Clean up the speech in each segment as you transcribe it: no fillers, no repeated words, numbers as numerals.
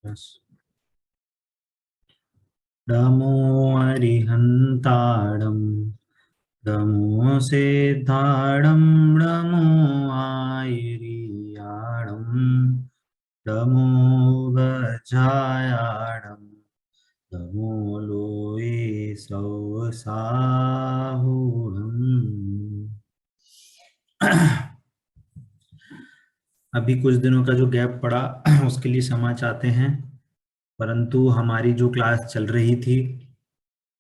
बस। नमो अरिहंताणं नमो सिद्धाणं नमो आयरियाणं नमो गजायाणं नमो लोये सौसाहुणम्। अभी कुछ दिनों का जो गैप पड़ा उसके लिए क्षमा चाहते हैं, परंतु हमारी जो क्लास चल रही थी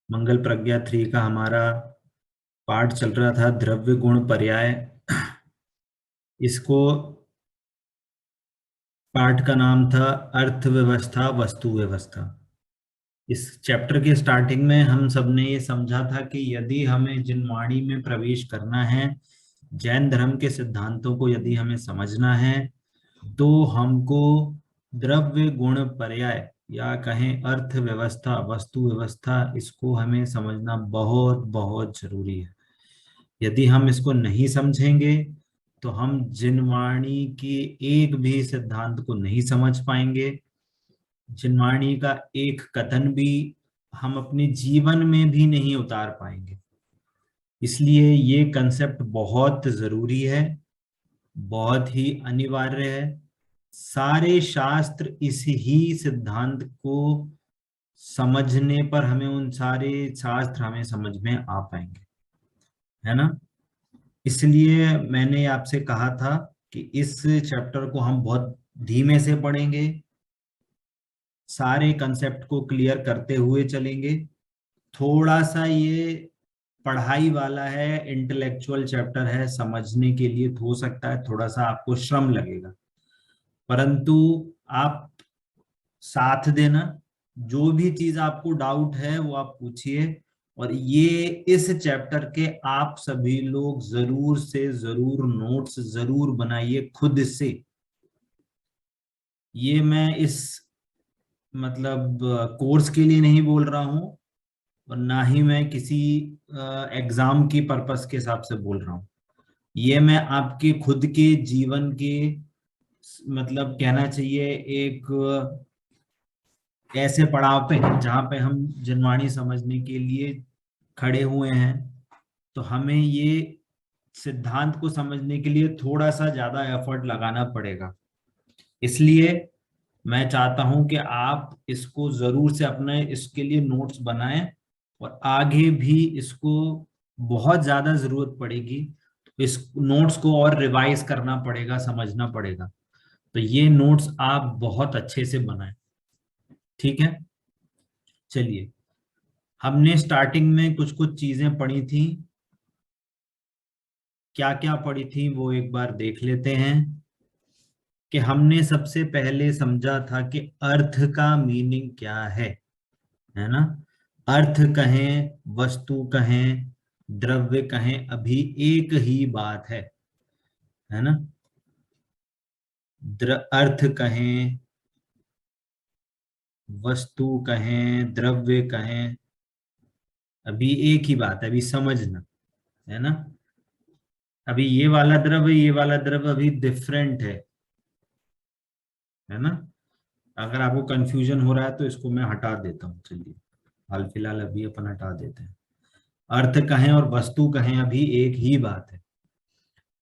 मंगल प्रज्ञा 3 का हमारा पाठ चल रहा था द्रव्य गुण पर्याय। इसको पाठ का नाम था अर्थव्यवस्था वस्तु व्यवस्था। इस चैप्टर के स्टार्टिंग में हम सब ने ये समझा था कि यदि हमें जिनवाणी में प्रवेश करना है, जैन धर्म के सिद्धांतों को यदि हमें समझना है, तो हमको द्रव्य गुण पर्याय या कहें अर्थव्यवस्था वस्तु व्यवस्था, इसको हमें समझना बहुत बहुत जरूरी है। यदि हम इसको नहीं समझेंगे तो हम जिनवाणी के एक भी सिद्धांत को नहीं समझ पाएंगे। जिनवाणी का एक कथन भी हम अपने जीवन में भी नहीं उतार पाएंगे। इसलिए ये कंसेप्ट बहुत जरूरी है, बहुत ही अनिवार्य है। सारे शास्त्र इस ही सिद्धांत को समझने पर हमें उन सारे शास्त्र हमें समझ में आ पाएंगे, है ना। इसलिए मैंने आपसे कहा था कि इस चैप्टर को हम बहुत धीमे से पढ़ेंगे, सारे कंसेप्ट को क्लियर करते हुए चलेंगे। थोड़ा सा ये पढ़ाई वाला है, इंटेलेक्चुअल चैप्टर है, समझने के लिए हो सकता है थोड़ा सा आपको श्रम लगेगा, परंतु आप साथ देना। जो भी चीज आपको डाउट है वो आप पूछिए, और ये इस चैप्टर के आप सभी लोग जरूर से जरूर नोट्स जरूर बनाइए खुद से। ये मैं इस मतलब कोर्स के लिए नहीं बोल रहा हूं, और ना ही मैं किसी एग्जाम की पर्पस के हिसाब से बोल रहा हूं। ये मैं आपके खुद के जीवन के मतलब कहना चाहिए एक ऐसे पड़ाव पे जहां पे हम जनवाणी समझने के लिए खड़े हुए हैं, तो हमें ये सिद्धांत को समझने के लिए थोड़ा सा ज्यादा एफर्ट लगाना पड़ेगा। इसलिए मैं चाहता हूं कि आप इसको जरूर से अपने इसके लिए नोट्स बनाएं, और आगे भी इसको बहुत ज्यादा जरूरत पड़ेगी तो इस नोट्स को और रिवाइज करना पड़ेगा, समझना पड़ेगा। तो ये नोट्स आप बहुत अच्छे से बनाएं, ठीक है। चलिए, हमने स्टार्टिंग में कुछ कुछ चीजें पढ़ी थी। क्या क्या पढ़ी थी वो एक बार देख लेते हैं। कि हमने सबसे पहले समझा था कि अर्थ का मीनिंग क्या है ना। अर्थ कहें, वस्तु कहें, द्रव्य कहें, अभी एक ही बात है ना। अर्थ कहें, वस्तु कहें, द्रव्य कहें, अभी एक ही बात है, अभी समझना, है ना। अभी ये वाला द्रव्य, ये वाला द्रव्य अभी डिफरेंट है ना। अगर आपको कंफ्यूजन हो रहा है तो इसको मैं हटा देता हूँ। चलिए, हाल फिलहाल अभी अपन हटा देते हैं। अर्थ कहें और वस्तु कहें अभी एक ही बात है।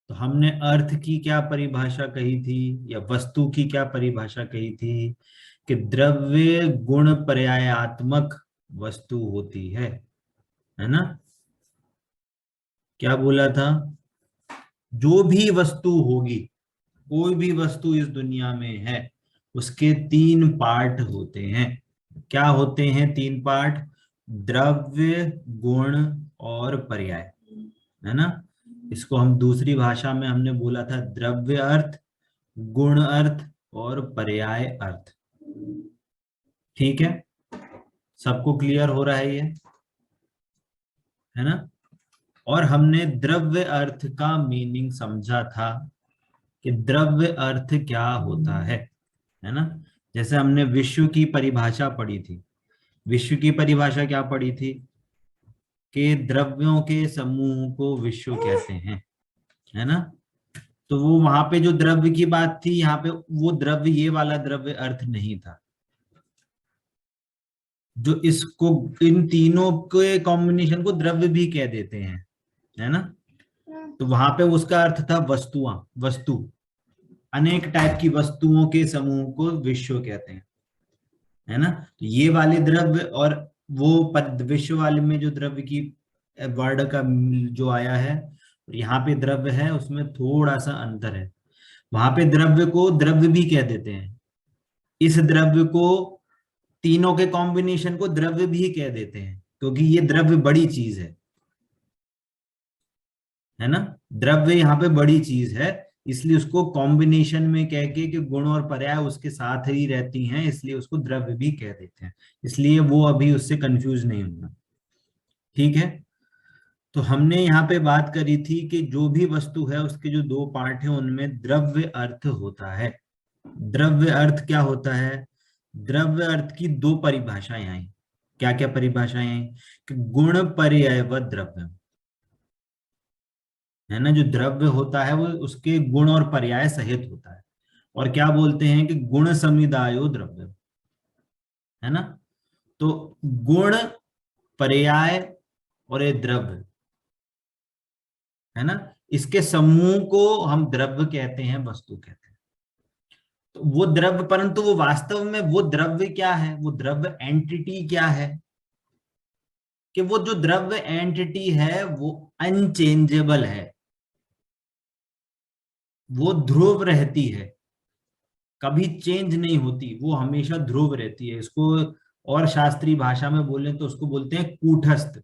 तो हमने अर्थ की क्या परिभाषा कही थी, या वस्तु की क्या परिभाषा कही थी, कि द्रव्य गुण पर्यायात्मक वस्तु होती है ना। क्या बोला था, जो भी वस्तु होगी, कोई भी वस्तु इस दुनिया में है, उसके तीन पार्ट होते हैं। क्या होते हैं तीन पार्ट, द्रव्य, गुण और पर्याय, है ना। इसको हम दूसरी भाषा में हमने बोला था द्रव्य अर्थ, गुण अर्थ और पर्याय अर्थ। ठीक है, सबको क्लियर हो रहा है ये, है ना। और हमने द्रव्य अर्थ का मीनिंग समझा था कि द्रव्य अर्थ क्या होता है ना। जैसे हमने विश्व की परिभाषा पढ़ी थी। विश्व की परिभाषा क्या पढ़ी थी, कि द्रव्यों के समूह को विश्व कहते हैं, है ना। तो वो वहां पे जो द्रव्य की बात थी, यहाँ पे वो द्रव्य ये वाला द्रव्य अर्थ नहीं था। जो इसको, इन तीनों के कॉम्बिनेशन को द्रव्य भी कह देते हैं, है ना। तो वहां पे उसका अर्थ था वस्तुआं, वस्तु, अनेक टाइप की वस्तुओं के समूह को विश्व कहते हैं, है ना। तो ये वाले द्रव्य और वो पद विश्व वाले में जो द्रव्य की वर्ड का जो आया है, यहाँ पे द्रव्य है, उसमें थोड़ा सा अंतर है। वहां पे द्रव्य को द्रव्य भी कह देते हैं, इस द्रव्य को, तीनों के कॉम्बिनेशन को द्रव्य भी कह देते हैं, क्योंकि ये द्रव्य बड़ी चीज है ना। द्रव्य यहाँ पे बड़ी चीज है, इसलिए उसको कॉम्बिनेशन में कह के कि गुण और पर्याय उसके साथ ही रहती हैं, इसलिए उसको द्रव्य भी कह देते हैं। इसलिए वो अभी उससे कंफ्यूज नहीं होना, ठीक है। तो हमने यहाँ पे बात करी थी कि जो भी वस्तु है उसके जो दो पार्ट है उनमें द्रव्य अर्थ होता है। द्रव्य अर्थ क्या होता है? द्रव्य अर्थ की दो परिभाषाएं आई। क्या क्या परिभाषाएं आई? कि गुण पर्याय व द्रव्य, है ना। जो द्रव्य होता है वो उसके गुण और पर्याय सहित होता है। और क्या बोलते हैं कि गुण समुदायो द्रव्य, है ना। तो गुण, पर्याय और ये द्रव्य, है ना, इसके समूह को हम द्रव्य कहते हैं, वस्तु कहते हैं। तो वो द्रव्य, परंतु वो वास्तव में वो द्रव्य क्या है, वो द्रव्य एंटिटी क्या है? कि वो जो द्रव्य एंटिटी है वो अनचेंजेबल है, वो ध्रुव रहती है, कभी चेंज नहीं होती, वो हमेशा ध्रुव रहती है। इसको और शास्त्रीय भाषा में बोले तो उसको बोलते हैं कूटस्थ,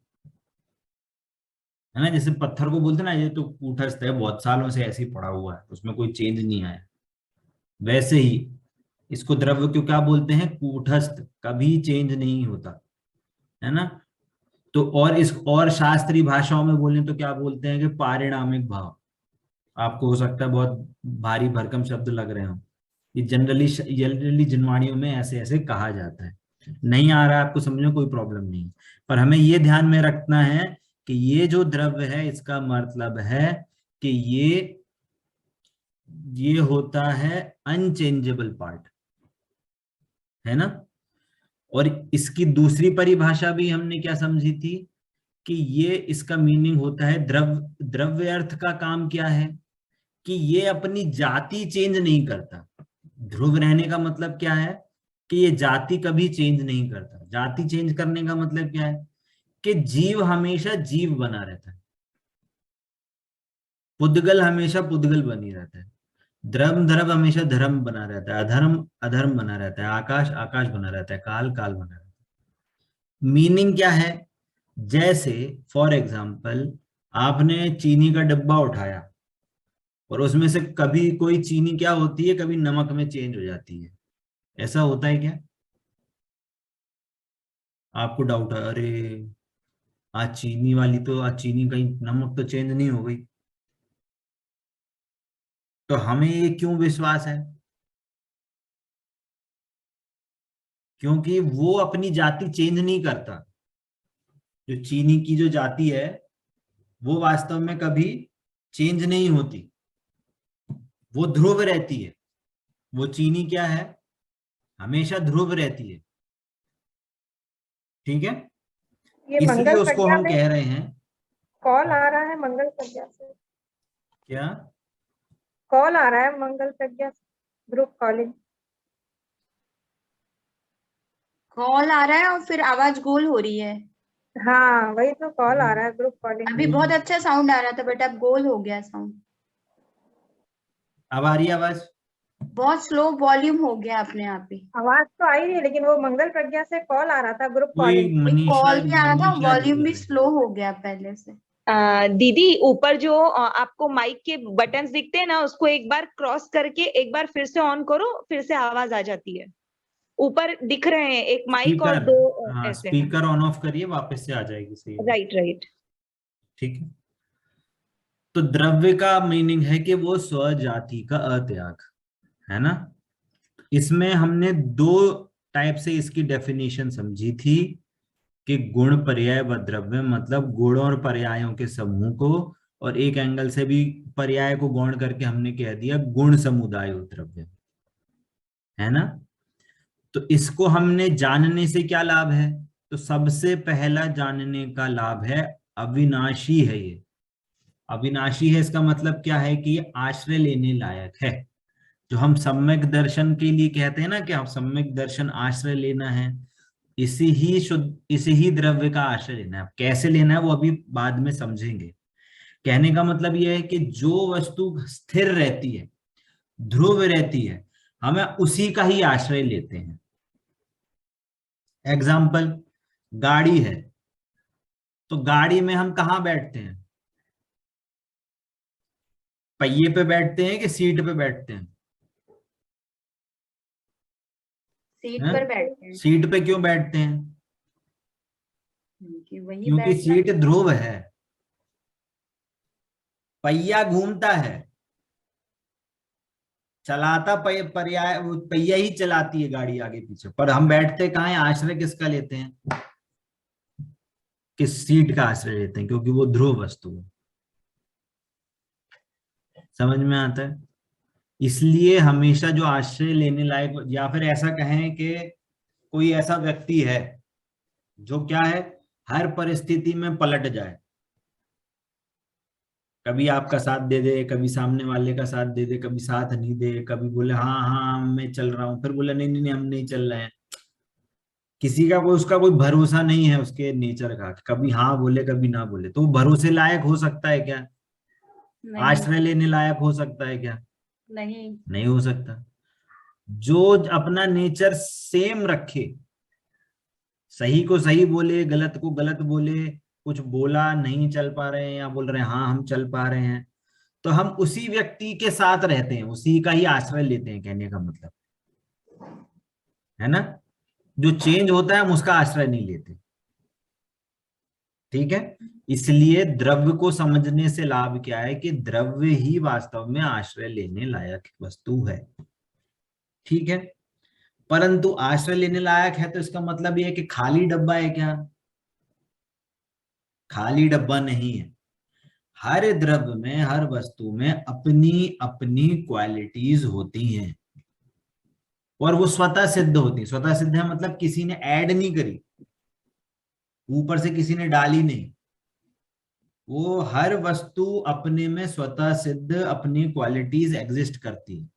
है ना। जैसे पत्थर को बोलते हैं ना, ये तो कूटस्थ है, बहुत सालों से ऐसे ही पड़ा हुआ है, उसमें कोई चेंज नहीं आया, वैसे ही इसको द्रव्य क्यों क्या बोलते हैं? कूटस्थ, कभी चेंज नहीं होता, है ना। तो और इस और शास्त्रीय भाषाओं में बोले तो क्या बोलते हैं? कि पारिणामिक भाव। आपको हो सकता है बहुत भारी भरकम शब्द लग रहे हो, ये जनरली जनरली जिनवाणियों में ऐसे ऐसे कहा जाता है। नहीं आ रहा है आपको समझ में, कोई प्रॉब्लम नहीं, पर हमें ये ध्यान में रखना है कि ये जो द्रव्य है इसका मतलब है कि ये होता है अनचेंजेबल पार्ट, है ना। और इसकी दूसरी परिभाषा भी हमने क्या समझी थी? कि ये, इसका मीनिंग होता है द्रव्य, द्रव्य अर्थ का काम क्या है? कि ये अपनी जाति चेंज नहीं करता। ध्रुव रहने का मतलब क्या है? कि ये जाति कभी चेंज नहीं करता। जाति चेंज करने का मतलब क्या है? कि जीव हमेशा जीव बना रहता है, पुद्गल हमेशा पुद्गल बनी रहता है, धर्म धर्म हमेशा धर्म बना रहता है, अधर्म अधर्म बना रहता है, आकाश आकाश बना रहता है, काल काल बना रहता है। मीनिंग क्या है? जैसे फॉर एग्जाम्पल, आपने चीनी का डब्बा उठाया और उसमें से कभी कोई चीनी क्या होती है, कभी नमक में चेंज हो जाती है। ऐसा होता है क्या? आपको डाउट है, अरे आज चीनी वाली तो, आज चीनी कहीं नमक तो चेंज नहीं हो गई। तो हमें ये क्यों विश्वास है? क्योंकि वो अपनी जाति चेंज नहीं करता। जो चीनी की जो जाति है वो वास्तव में कभी चेंज नहीं होती, वो ध्रुव रहती है। वो चीनी क्या है? हमेशा ध्रुव रहती है, ठीक है। ये इसलिए मंगल उसको प्रज्ञा हम में कह रहे हैं। कॉल आ रहा है, मंगल प्रज्ञा से क्या? कॉल आ रहा है, मंगल प्रज्ञा से, ग्रुप कॉलिंग। कॉल आ रहा है और फिर आवाज गोल हो रही है। हाँ वही तो, कॉल आ रहा है, ग्रुप कॉलिंग। अभी बहुत अच्छा साउंड आ रहा था बट अब गोल हो गया साउंड। अब आ रही है आवाज? बहुत स्लो वॉल्यूम हो गया अपने आप ही। आवाज तो आई नहीं, लेकिन वो मंगल प्रज्ञा से कॉल आ रहा था, ग्रुप कोई कॉलिंग। कॉल भी आ रहा था, मनीषा जी वॉल्यूम कर भी रही स्लो हो गया पहले से। दीदी ऊपर जो आपको माइक के बटन्स दिखते हैं ना, उसको एक बार क्रॉस करके एक बार फिर से ऑन करो, फिर से आवाज आ जाती है। ऊपर दिख रहे हैं एक माइक और स्पीकर, दो हाँ ऐसे हैं। स्पीकर ऑन ऑफ करिए, वापस से आ जाएगी सही है। Right right. ठीक है। तो द्रव्य का मीनिंग है कि वो स्वजाति का अत्याग, है ना। इसमें हमने दो टाइप से इसकी डेफिनेशन समझी थी कि गुण पर्याय व द्रव्य, मतलब गुण और पर्यायों के समूह को, और एक एंगल से भी पर्याय को गौण करके हमने कह दिया गुण समुदाय द्रव्य, है ना। तो इसको हमने जानने से क्या लाभ है? तो सबसे पहला जानने का लाभ है अविनाशी है। ये अविनाशी है, इसका मतलब क्या है कि ये आश्रय लेने लायक है। जो हम सम्यक दर्शन के लिए कहते हैं ना कि हम सम्यक दर्शन आश्रय लेना है, इसी ही द्रव्य का आश्रय लेना है। कैसे लेना है वो अभी बाद में समझेंगे। कहने का मतलब यह है कि जो वस्तु स्थिर रहती है, ध्रुव रहती है, हमें उसी का ही आश्रय लेते हैं। एग्जाम्पल, गाड़ी है, तो गाड़ी में हम कहाँ बैठते हैं? पहिए पे बैठते हैं कि सीट पे बैठते हैं? सीट हैं? पर बैठते हैं सीट पे क्यों बैठते हैं? कि वही क्योंकि बैठना सीट ध्रुव है, पहिया घूमता है, चलाता पर्याय पहिया ही चलाती है गाड़ी आगे पीछे, पर हम बैठते कहाँ हैं? आश्रय किसका लेते हैं? किस सीट का आश्रय लेते हैं? क्योंकि वो ध्रुव वस्तु है। समझ में आता है? इसलिए हमेशा जो आश्रय लेने लायक, या फिर ऐसा कहें कि कोई ऐसा व्यक्ति है जो क्या है, हर परिस्थिति में पलट जाए, कभी आपका साथ दे दे, कभी सामने वाले का साथ दे दे, कभी साथ नहीं दे, कभी बोले हाँ हाँ मैं चल रहा हूं, फिर बोले नहीं नहीं नहीं हम नहीं चल रहे हैं। किसी का कोई, उसका कोई भरोसा नहीं है उसके नेचर का, कभी हाँ बोले कभी ना बोले। तो वो भरोसे लायक हो सकता है क्या? नहीं आश्रय लेने लायक हो सकता है क्या? नहीं नहीं हो सकता। जो अपना नेचर सेम रखे, सही को सही बोले, गलत को गलत बोले, कुछ बोला नहीं चल पा रहे हैं या बोल रहे हैं हाँ हम चल पा रहे हैं, तो हम उसी व्यक्ति के साथ रहते हैं, उसी का ही आश्रय लेते हैं, कहने का मतलब है ना। जो चेंज होता है हम उसका आश्रय नहीं लेते। ठीक है। इसलिए द्रव्य को समझने से लाभ क्या है कि द्रव्य ही वास्तव में आश्रय लेने लायक वस्तु है। ठीक है। परंतु आश्रय लेने लायक है तो इसका मतलब यह है कि खाली डब्बा है क्या? खाली डब्बा नहीं है। हर द्रव्य में, हर वस्तु में अपनी अपनी क्वालिटीज होती हैं और वो स्वतः सिद्ध होती है। स्वतः सिद्ध है मतलब किसी ने ऐड नहीं करी, ऊपर से किसी ने डाली नहीं। वो हर वस्तु अपने में स्वतः सिद्ध अपनी क्वालिटीज एग्जिस्ट करती है।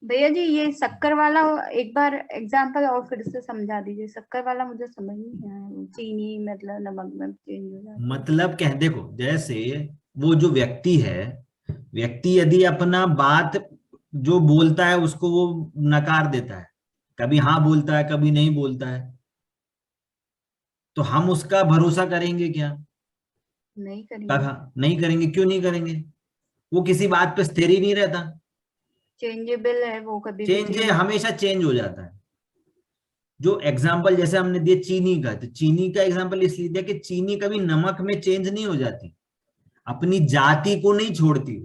भैया जी, ये शक्कर वाला एक बार एग्जांपल और फिर से समझा दीजिए। शक्कर वाला मुझे समझ नहीं आया। चीनी मतलब नमक में चेंज हो जाता है। मतलब कह देखो, जैसे वो जो व्यक्ति है, व्यक्ति यदि अपना बात जो बोलता है उसको वो नकार देता है, कभी हाँ बोलता है कभी नहीं बोलता है, तो हम उसका भरोसा करेंगे क्या? नहीं करेंगे। कहा नहीं करेंगे। क्यों नहीं करेंगे? वो किसी बात पे स्थिर ही नहीं रहता। चेंजेबल है वो, कभी भी चेंज है, हमेशा चेंज हो जाता है। जो एग्जाम्पल जैसे हमने दिया चीनी का, तो चीनी का एग्जाम्पल इसलिए दिया कि चीनी कभी नमक में चेंज नहीं हो जाती, अपनी जाति को नहीं छोड़ती।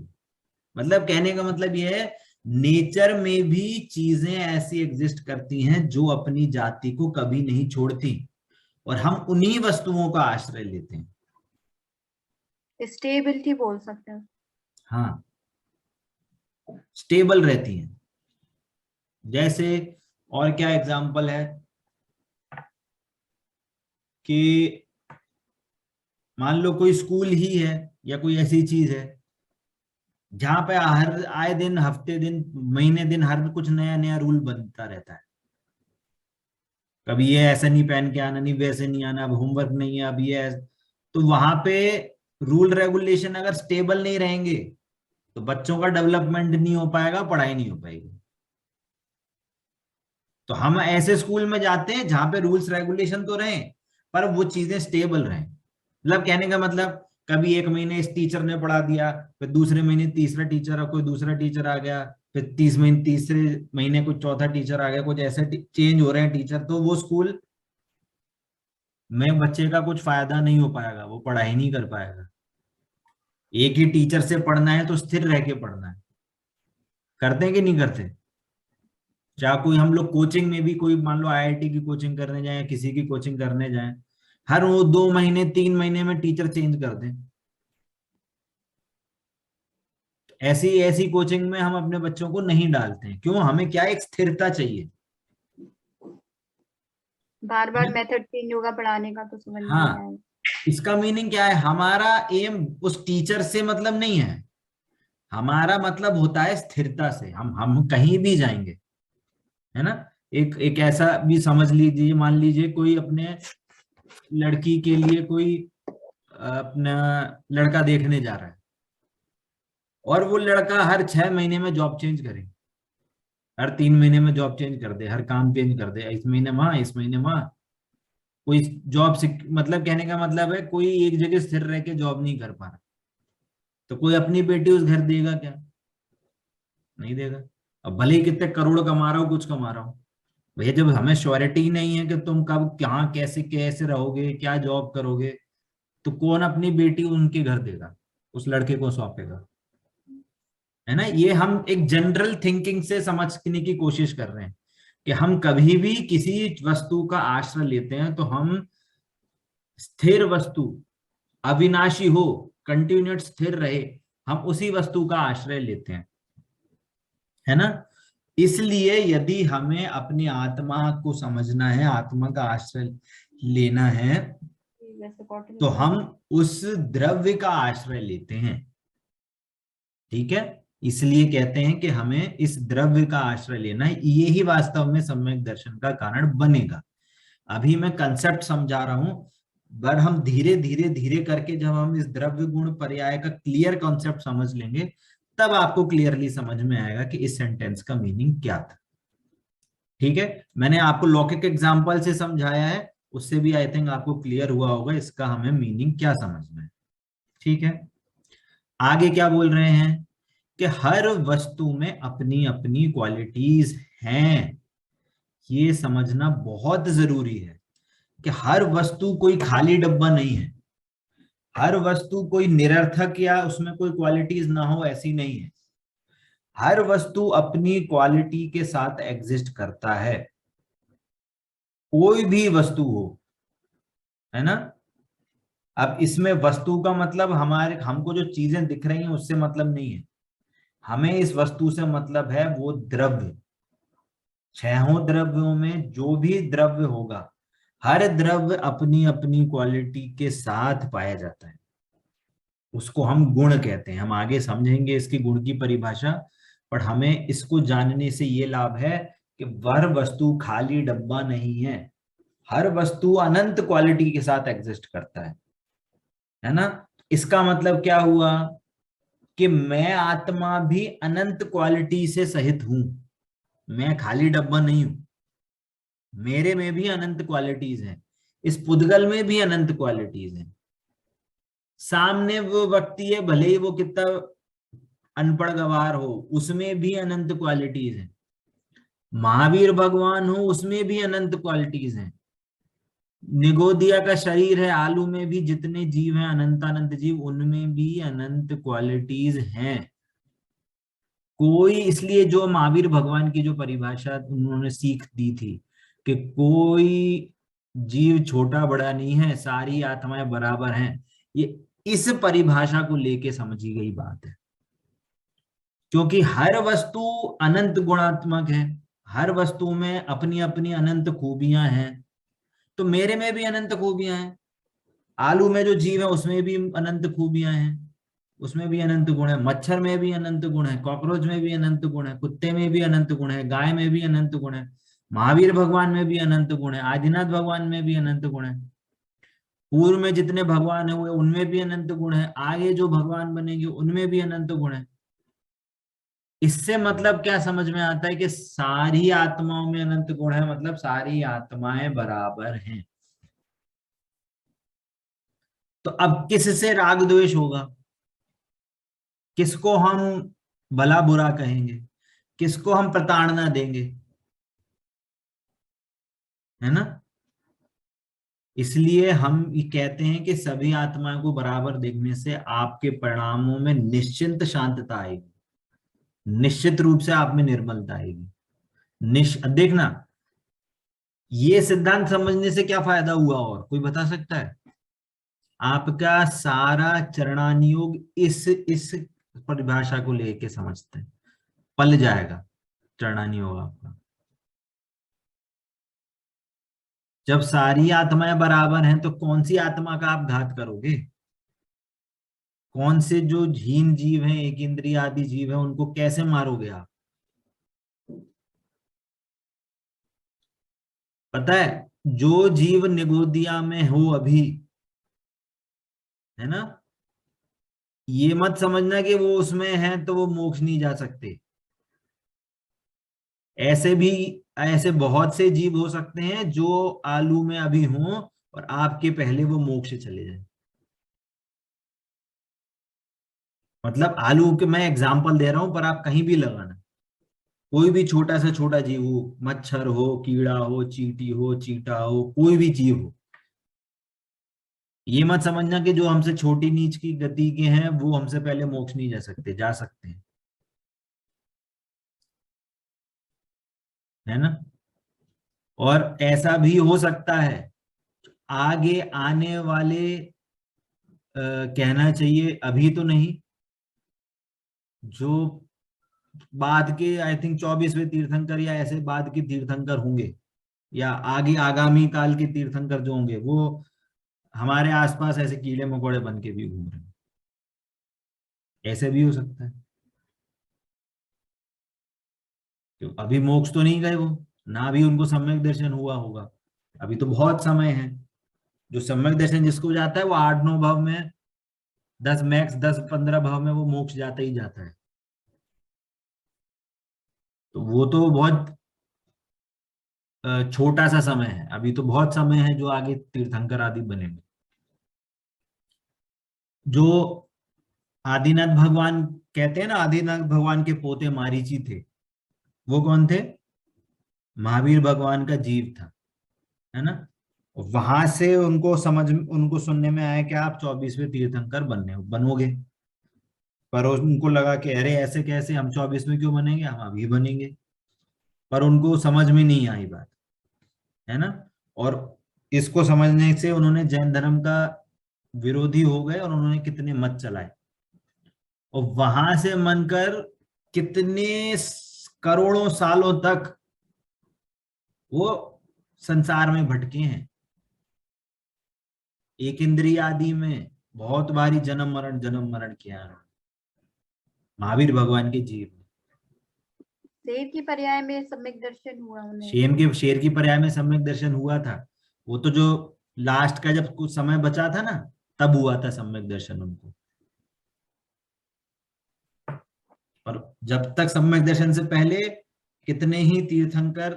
मतलब कहने का मतलब यह है, नेचर में भी चीजें ऐसी एग्जिस्ट करती हैं जो अपनी जाति को कभी नहीं छोड़ती, और हम उन्हीं वस्तुओं का आश्रय लेते हैं। स्टेबिलिटी बोल सकते हैं। हाँ, स्टेबल रहती हैं। जैसे और क्या एग्जाम्पल है कि मान लो कोई स्कूल ही है या कोई ऐसी चीज है जहां पे हर आए दिन, हफ्ते दिन, महीने दिन, हर कुछ नया नया रूल बनता रहता है। कभी ये ऐसा नहीं पहन के आना, नहीं वैसे नहीं आना, अब होमवर्क नहीं है, अब ये तो वहां पे रूल रेगुलेशन अगर स्टेबल नहीं रहेंगे तो बच्चों का डेवलपमेंट नहीं हो पाएगा, पढ़ाई नहीं हो पाएगी। तो हम ऐसे स्कूल में जाते हैं जहां पे रूल्स रेगुलेशन तो रहे पर वो चीजें स्टेबल रहें। मतलब कहने का मतलब, कभी एक महीने इस टीचर ने पढ़ा दिया, फिर दूसरे महीने तीसरा टीचर, और कोई दूसरा टीचर आ गया, फिर तीसरे महीने कोई चौथा टीचर आ गया, कुछ ऐसे चेंज हो रहे हैं टीचर, तो वो स्कूल में बच्चे का कुछ फायदा नहीं हो पाएगा, वो पढ़ाई नहीं कर पाएगा। एक ही टीचर से पढ़ना है तो स्थिर रह के पढ़ना है। करते हैं कि नहीं करते? चाहे कोई हम लोग कोचिंग में भी, कोई मान लो आईआईटी की कोचिंग करने जाए, किसी की कोचिंग करने जाए, हर वो 2 महीने 3 महीने में टीचर चेंज कर दें। ऐसी ऐसी कोचिंग में हम अपने बच्चों को नहीं डालते हैं। क्यों? हमें क्या, एक स्थिरता चाहिए। बार बार मेथड चेंज होगा पढ़ाने का तो समझ नहीं हाँ, आएगा। इसका मीनिंग क्या है, हमारा एम उस टीचर से मतलब नहीं है, हमारा मतलब होता है स्थिरता से। हम कहीं भी जाएंगे, है ना। एक ऐसा भी समझ लीजिए, मान लीजिए कोई अपने लड़की के लिए कोई अपना लड़का देखने जा रहा है, और वो लड़का हर 6 महीने में जॉब चेंज करे, हर 3 महीने में जॉब चेंज कर दे, हर काम चेंज कर दे, इस महीने वहां, इस महीने वहां, कोई जॉब से मतलब कहने का मतलब है कोई एक जगह स्थिर रह के जॉब नहीं कर पा रहा, तो कोई अपनी बेटी उस घर देगा क्या? नहीं देगा। अब भले ही कितने करोड़ कमा रहा हो, कुछ कमा रहा हो, भैया जब हमें श्योरिटी नहीं है कि तुम कब कहाँ कैसे कैसे रहोगे, क्या जॉब करोगे, तो कौन अपनी बेटी उनके घर देगा, उस लड़के को सौंपेगा? है ना। ये हम एक जनरल थिंकिंग से समझने की कोशिश कर रहे हैं कि हम कभी भी किसी वस्तु का आश्रय लेते हैं तो हम स्थिर वस्तु, अविनाशी हो, कंटिन्यूट स्थिर रहे, हम उसी वस्तु का आश्रय लेते हैं, है ना। इसलिए यदि हमें अपनी आत्मा को समझना है, आत्मा का आश्रय लेना है, तो हम उस द्रव्य का आश्रय लेते हैं। ठीक है, इसलिए कहते हैं कि हमें इस द्रव्य का आश्रय लेना है, ये ही वास्तव में सम्यक दर्शन का कारण बनेगा। अभी मैं कंसेप्ट समझा रहा हूं, पर हम धीरे धीरे धीरे करके जब हम इस द्रव्य गुण पर्याय का क्लियर कॉन्सेप्ट समझ लेंगे, तब आपको क्लियरली समझ में आएगा कि इस सेंटेंस का मीनिंग क्या था। ठीक है, मैंने आपको लौकिक एग्जाम्पल से समझाया है, उससे भी आई थिंक आपको क्लियर हुआ होगा इसका हमें मीनिंग क्या समझना है। ठीक है, आगे क्या बोल रहे हैं कि हर वस्तु में अपनी अपनी क्वालिटीज हैं। ये समझना बहुत जरूरी है कि हर वस्तु कोई खाली डब्बा नहीं है, हर वस्तु कोई निरर्थक या उसमें कोई क्वालिटीज ना हो ऐसी नहीं है। हर वस्तु अपनी क्वालिटी के साथ एग्जिस्ट करता है, कोई भी वस्तु हो, है ना। अब इसमें वस्तु का मतलब हमारे हमको जो चीजें दिख रही हैं उससे मतलब नहीं है, हमें इस वस्तु से मतलब है वो द्रव्य। 6 द्रव्यों में जो भी द्रव्य होगा, हर द्रव्य अपनी अपनी क्वालिटी के साथ पाया जाता है, उसको हम गुण कहते हैं। हम आगे समझेंगे इसकी गुण की परिभाषा, पर हमें इसको जानने से ये लाभ है कि वह वस्तु खाली डब्बा नहीं है, हर वस्तु अनंत क्वालिटी के साथ एग्जिस्ट करता है ना। इसका मतलब क्या हुआ कि मैं आत्मा भी अनंत क्वालिटी से सहित हूं, मैं खाली डब्बा नहीं हूं, मेरे में भी अनंत क्वालिटीज हैं, इस पुद्गल में भी अनंत क्वालिटीज हैं। सामने वो व्यक्ति है, भले ही वो कितना अनपढ़ गवार हो, उसमें भी अनंत क्वालिटीज हैं। महावीर भगवान हो, उसमें भी अनंत क्वालिटीज हैं। निगोदिया का शरीर है, आलू में भी जितने जीव हैं, अनंत अनंत जीव, उनमें भी अनंत क्वालिटीज हैं। कोई, इसलिए जो महावीर भगवान की जो परिभाषा उन्होंने सीख दी थी कि कोई जीव छोटा बड़ा नहीं है, सारी आत्माएं बराबर हैं, ये इस परिभाषा को लेके समझी गई बात है। क्योंकि हर वस्तु अनंत गुणात्मक है, हर वस्तु में अपनी अपनी अनंत खूबियां हैं, तो मेरे में भी अनंत खूबियां हैं। आलू में जो जीव है उसमें भी अनंत खूबियां हैं, उसमें भी अनंत गुण है। मच्छर में भी अनंत गुण है, कॉकरोच में भी अनंत गुण है, कुत्ते में भी अनंत गुण है, गाय में भी अनंत गुण है, महावीर भगवान में भी अनंत गुण है, आदिनाथ भगवान में भी अनंत गुण है, पूर्व में जितने भगवान हुए उनमें भी अनंत गुण है, आगे जो भगवान बनेंगे उनमें भी अनंत गुण है। इससे मतलब क्या समझ में आता है कि सारी आत्माओं में अनंत गुण है, मतलब सारी आत्माएं बराबर हैं। तो अब किससे राग द्वेष होगा, किसको हम भला बुरा कहेंगे, किसको हम प्रताड़ना देंगे, है ना। इसलिए हम ये कहते हैं कि सभी आत्माओं को बराबर देखने से आपके परिणामों में निश्चिंत शांतता आएगी, निश्चित रूप से आप में निर्मलता आएगी। देखना, ये सिद्धांत समझने से क्या फायदा हुआ और कोई बता सकता है? आपका सारा चरणानुयोग इस परिभाषा को लेके समझते हैं, पल जाएगा चरणानुयोग आपका। जब सारी आत्माएं बराबर हैं तो कौन सी आत्मा का आप घात करोगे? कौन से जो हीन जीव हैं, एक इंद्रिय आदि जीव हैं, उनको कैसे मारोगे आप? पता है, जो जीव निगोदिया में हो अभी, है ना, ये मत समझना कि वो उसमें है तो वो मोक्ष नहीं जा सकते। ऐसे बहुत से जीव हो सकते हैं जो आलू में अभी हों और आपके पहले वो मोक्ष चले जाए। मतलब आलू के मैं एग्जांपल दे रहा हूं, पर आप कहीं भी लगाना, कोई भी छोटा से छोटा जीव हो, मच्छर हो, कीड़ा हो, चींटी हो, चींटा हो, कोई भी जीव हो, ये मत समझना कि जो हमसे छोटी नीच की गति के हैं वो हमसे पहले मोक्ष नहीं जा सकते, जा सकते हैं, है ना। और ऐसा भी हो सकता है आगे आने वाले कहना चाहिए, अभी तो नहीं, जो बाद के आई थिंक 24वें तीर्थंकर या ऐसे बाद के तीर्थंकर होंगे, या आगे आगामी काल के तीर्थंकर जो होंगे, वो हमारे आसपास ऐसे कीड़े मकोड़े बन के भी घूम रहे हैं। ऐसे भी हो सकता है। तो अभी मोक्ष तो नहीं गए वो, ना भी उनको सम्यक दर्शन हुआ होगा, अभी तो बहुत समय है। जो सम्यक दर्शन जिसको जाता है वो 8-9 भाव में, 10 मैक्स 10-15 भाव में वो मोक्ष जाता ही जाता है। तो वो तो बहुत छोटा सा समय है, अभी तो बहुत समय है जो आगे तीर्थंकर आदि बनेंगे। जो आदिनाथ भगवान कहते हैं ना, आदिनाथ भगवान के पोते मारीची थे, वो कौन थे? महावीर भगवान का जीव था, है ना। वहां से उनको सुनने में आया कि आप 24वें तीर्थंकर बनोगे। पर उनको लगा कि अरे ऐसे कैसे, हम 24वें क्यों बनेंगे, हम अभी बनेंगे। पर उनको समझ में नहीं आई बात, है ना। और इसको समझने से उन्होंने जैन धर्म का विरोधी हो गए और उन्होंने कितने मत चलाए, और वहां से मनकर कितने करोड़ों सालों तक वो संसार में भटके हैं, एक इंद्रिय आदि में बहुत बारी जन्म मरण किया है महावीर भगवान के जीव। शेर की पर्याय में सम्यक दर्शन हुआ उन्हें। शेर की पर्याय में सम्यक दर्शन हुआ था, वो तो जो लास्ट का जब कुछ समय बचा था ना, तब हुआ था सम्यक दर्शन उनको। और जब तक सम्यक दर्शन से पहले कितने ही तीर्थंकर,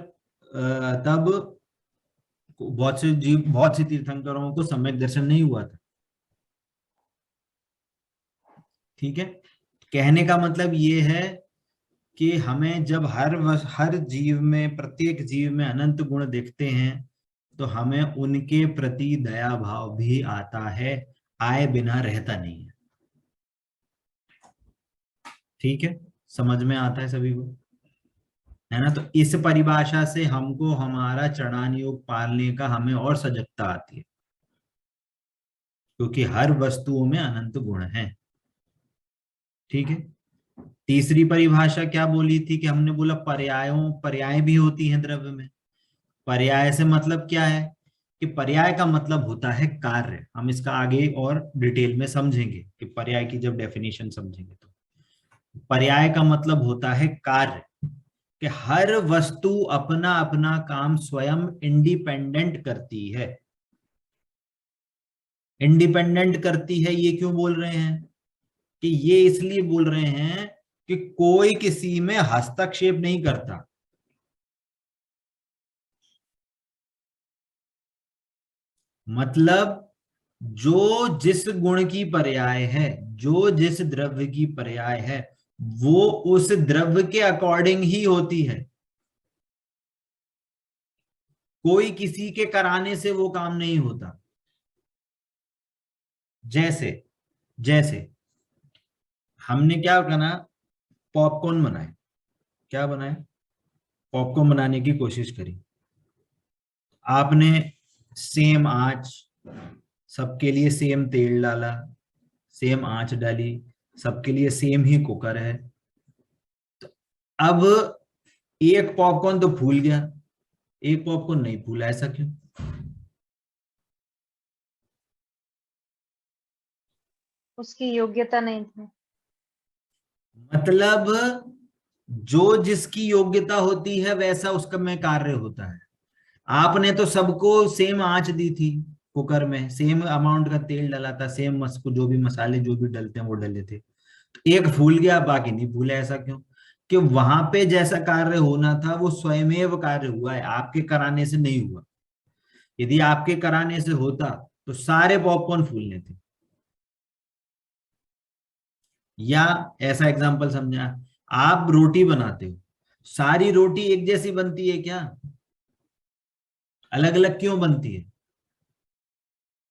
तब बहुत से तीर्थंकरों को सम्यक दर्शन नहीं हुआ था। ठीक है, कहने का मतलब ये है कि हमें जब हर जीव में, प्रत्येक जीव में अनंत गुण दिखते हैं तो हमें उनके प्रति दया भाव भी आता है, आए बिना रहता नहीं है। ठीक है, समझ में आता है सभी को, है ना। तो इस परिभाषा से हमको हमारा चढ़ान योग पालने का हमें और सजगता आती है, क्योंकि हर वस्तुओं में अनंत गुण है। ठीक है, तीसरी परिभाषा क्या बोली थी कि हमने बोला पर्याय भी होती हैं द्रव्य में। पर्याय से मतलब क्या है कि पर्याय का मतलब होता है कार्य। हम इसका आगे और डिटेल में समझेंगे कि पर्याय की जब डेफिनेशन समझेंगे तो पर्याय का मतलब होता है कार्य, कि हर वस्तु अपना अपना काम स्वयं इंडिपेंडेंट करती है। इंडिपेंडेंट करती है, ये क्यों बोल रहे हैं? कि ये इसलिए बोल रहे हैं कि कोई किसी में हस्तक्षेप नहीं करता। मतलब जो जिस गुण की पर्याय है, जो जिस द्रव्य की पर्याय है, वो उस द्रव्य के अकॉर्डिंग ही होती है। कोई किसी के कराने से वो काम नहीं होता। जैसे हमने क्या करना, पॉपकॉर्न बनाए, क्या बनाए, पॉपकॉर्न बनाने की कोशिश करी। आपने सेम आंच, सबके लिए सेम तेल डाला, सेम आंच डाली, सबके लिए सेम ही कुकर है। तो अब एक पॉपकॉर्न तो फूल गया, एक पॉपकॉर्न नहीं फूला, ऐसा क्यों? उसकी योग्यता नहीं थी। मतलब जो जिसकी योग्यता होती है वैसा उसका में कार्य होता है। आपने तो सबको सेम आंच दी थी, कुकर में सेम अमाउंट का तेल डाला था, सेम जो भी मसाले जो भी डलते हैं वो डले थे, एक भूल गया बाकी नहीं भूले। ऐसा क्यों? कि वहां पे जैसा कार्य होना था वो स्वयमेव कार्य हुआ है, आपके कराने से नहीं हुआ। यदि आपके कराने से होता तो सारे पॉपकॉर्न फूलने थे। या ऐसा एग्जांपल समझा, आप रोटी बनाते हो, सारी रोटी एक जैसी बनती है क्या? अलग अलग क्यों बनती है?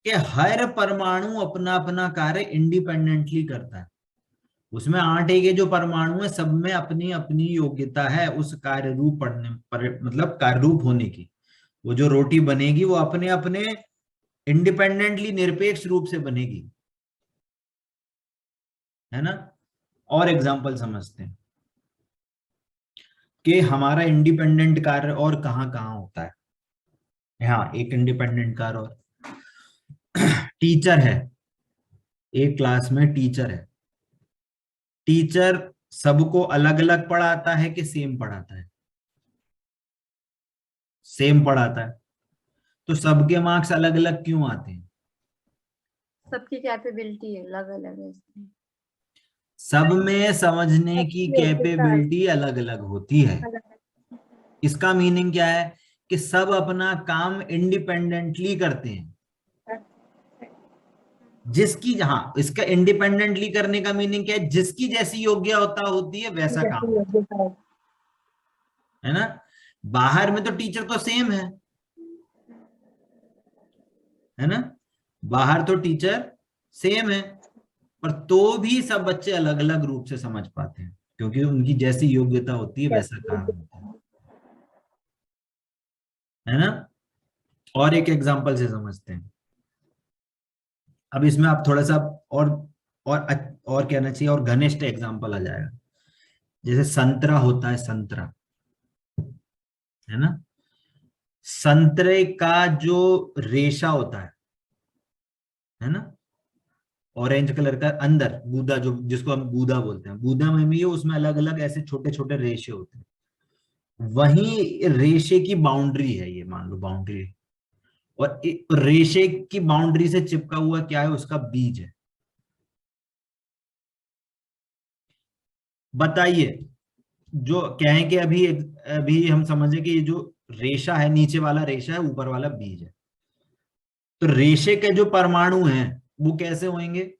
कि हर परमाणु अपना अपना कार्य इंडिपेंडेंटली करता है। उसमें आटे के जो परमाणु है सब में अपनी अपनी योग्यता है उस कार्य रूप पढ़ने पर, मतलब कार्य रूप होने की। वो जो रोटी बनेगी वो अपने अपने इंडिपेंडेंटली निरपेक्ष रूप से बनेगी, है ना। और एग्जांपल समझते हैं कि हमारा इंडिपेंडेंट कार्य और कहां कहां होता है। हाँ, एक इंडिपेंडेंट कार्य और टीचर है, एक क्लास में टीचर है। टीचर सबको अलग अलग पढ़ाता है कि सेम पढ़ाता है? सेम पढ़ाता है। तो सबके मार्क्स अलग अलग क्यों आते हैं? सबकी कैपेबिलिटी अलग अलग है इसमें। सब में समझने की सबकी योग्यता कैपेबिलिटी अलग अलग होती है। अलग इसका मीनिंग क्या है? कि सब अपना काम इंडिपेंडेंटली करते हैं। है। जिसकी, हाँ, इसका इंडिपेंडेंटली करने का मीनिंग क्या है? जिसकी जैसी योग्यता होती है वैसा काम जैसी होता योग्यता है। है ना। बाहर में तो टीचर तो सेम है ना। बाहर तो टीचर सेम है, पर तो भी सब बच्चे अलग अलग रूप से समझ पाते हैं क्योंकि उनकी जैसी योग्यता होती है वैसा जैसी काम योग्यता होता है ना। और एक एग्जांपल से समझते हैं। अब इसमें आप थोड़ा सा और और कहना चाहिए और घनिष्ठ एग्जांपल आ जाएगा। जैसे संतरा होता है, संतरा, है ना। संतरे का जो रेशा होता है ना, ऑरेंज कलर का अंदर गूदा, जो जिसको हम गूदा बोलते हैं, गूदा में भी उसमें अलग अलग ऐसे छोटे छोटे रेशे होते हैं। वही रेशे की बाउंड्री है, ये मान लो बाउंड्री है, और रेशे की बाउंड्री से चिपका हुआ क्या है? उसका बीज है। बताइए, जो कहें कि अभी अभी हम समझे कि ये जो रेशा है, नीचे वाला रेशा है, ऊपर वाला बीज है। तो रेशे के जो परमाणु हैं वो कैसे होंगे?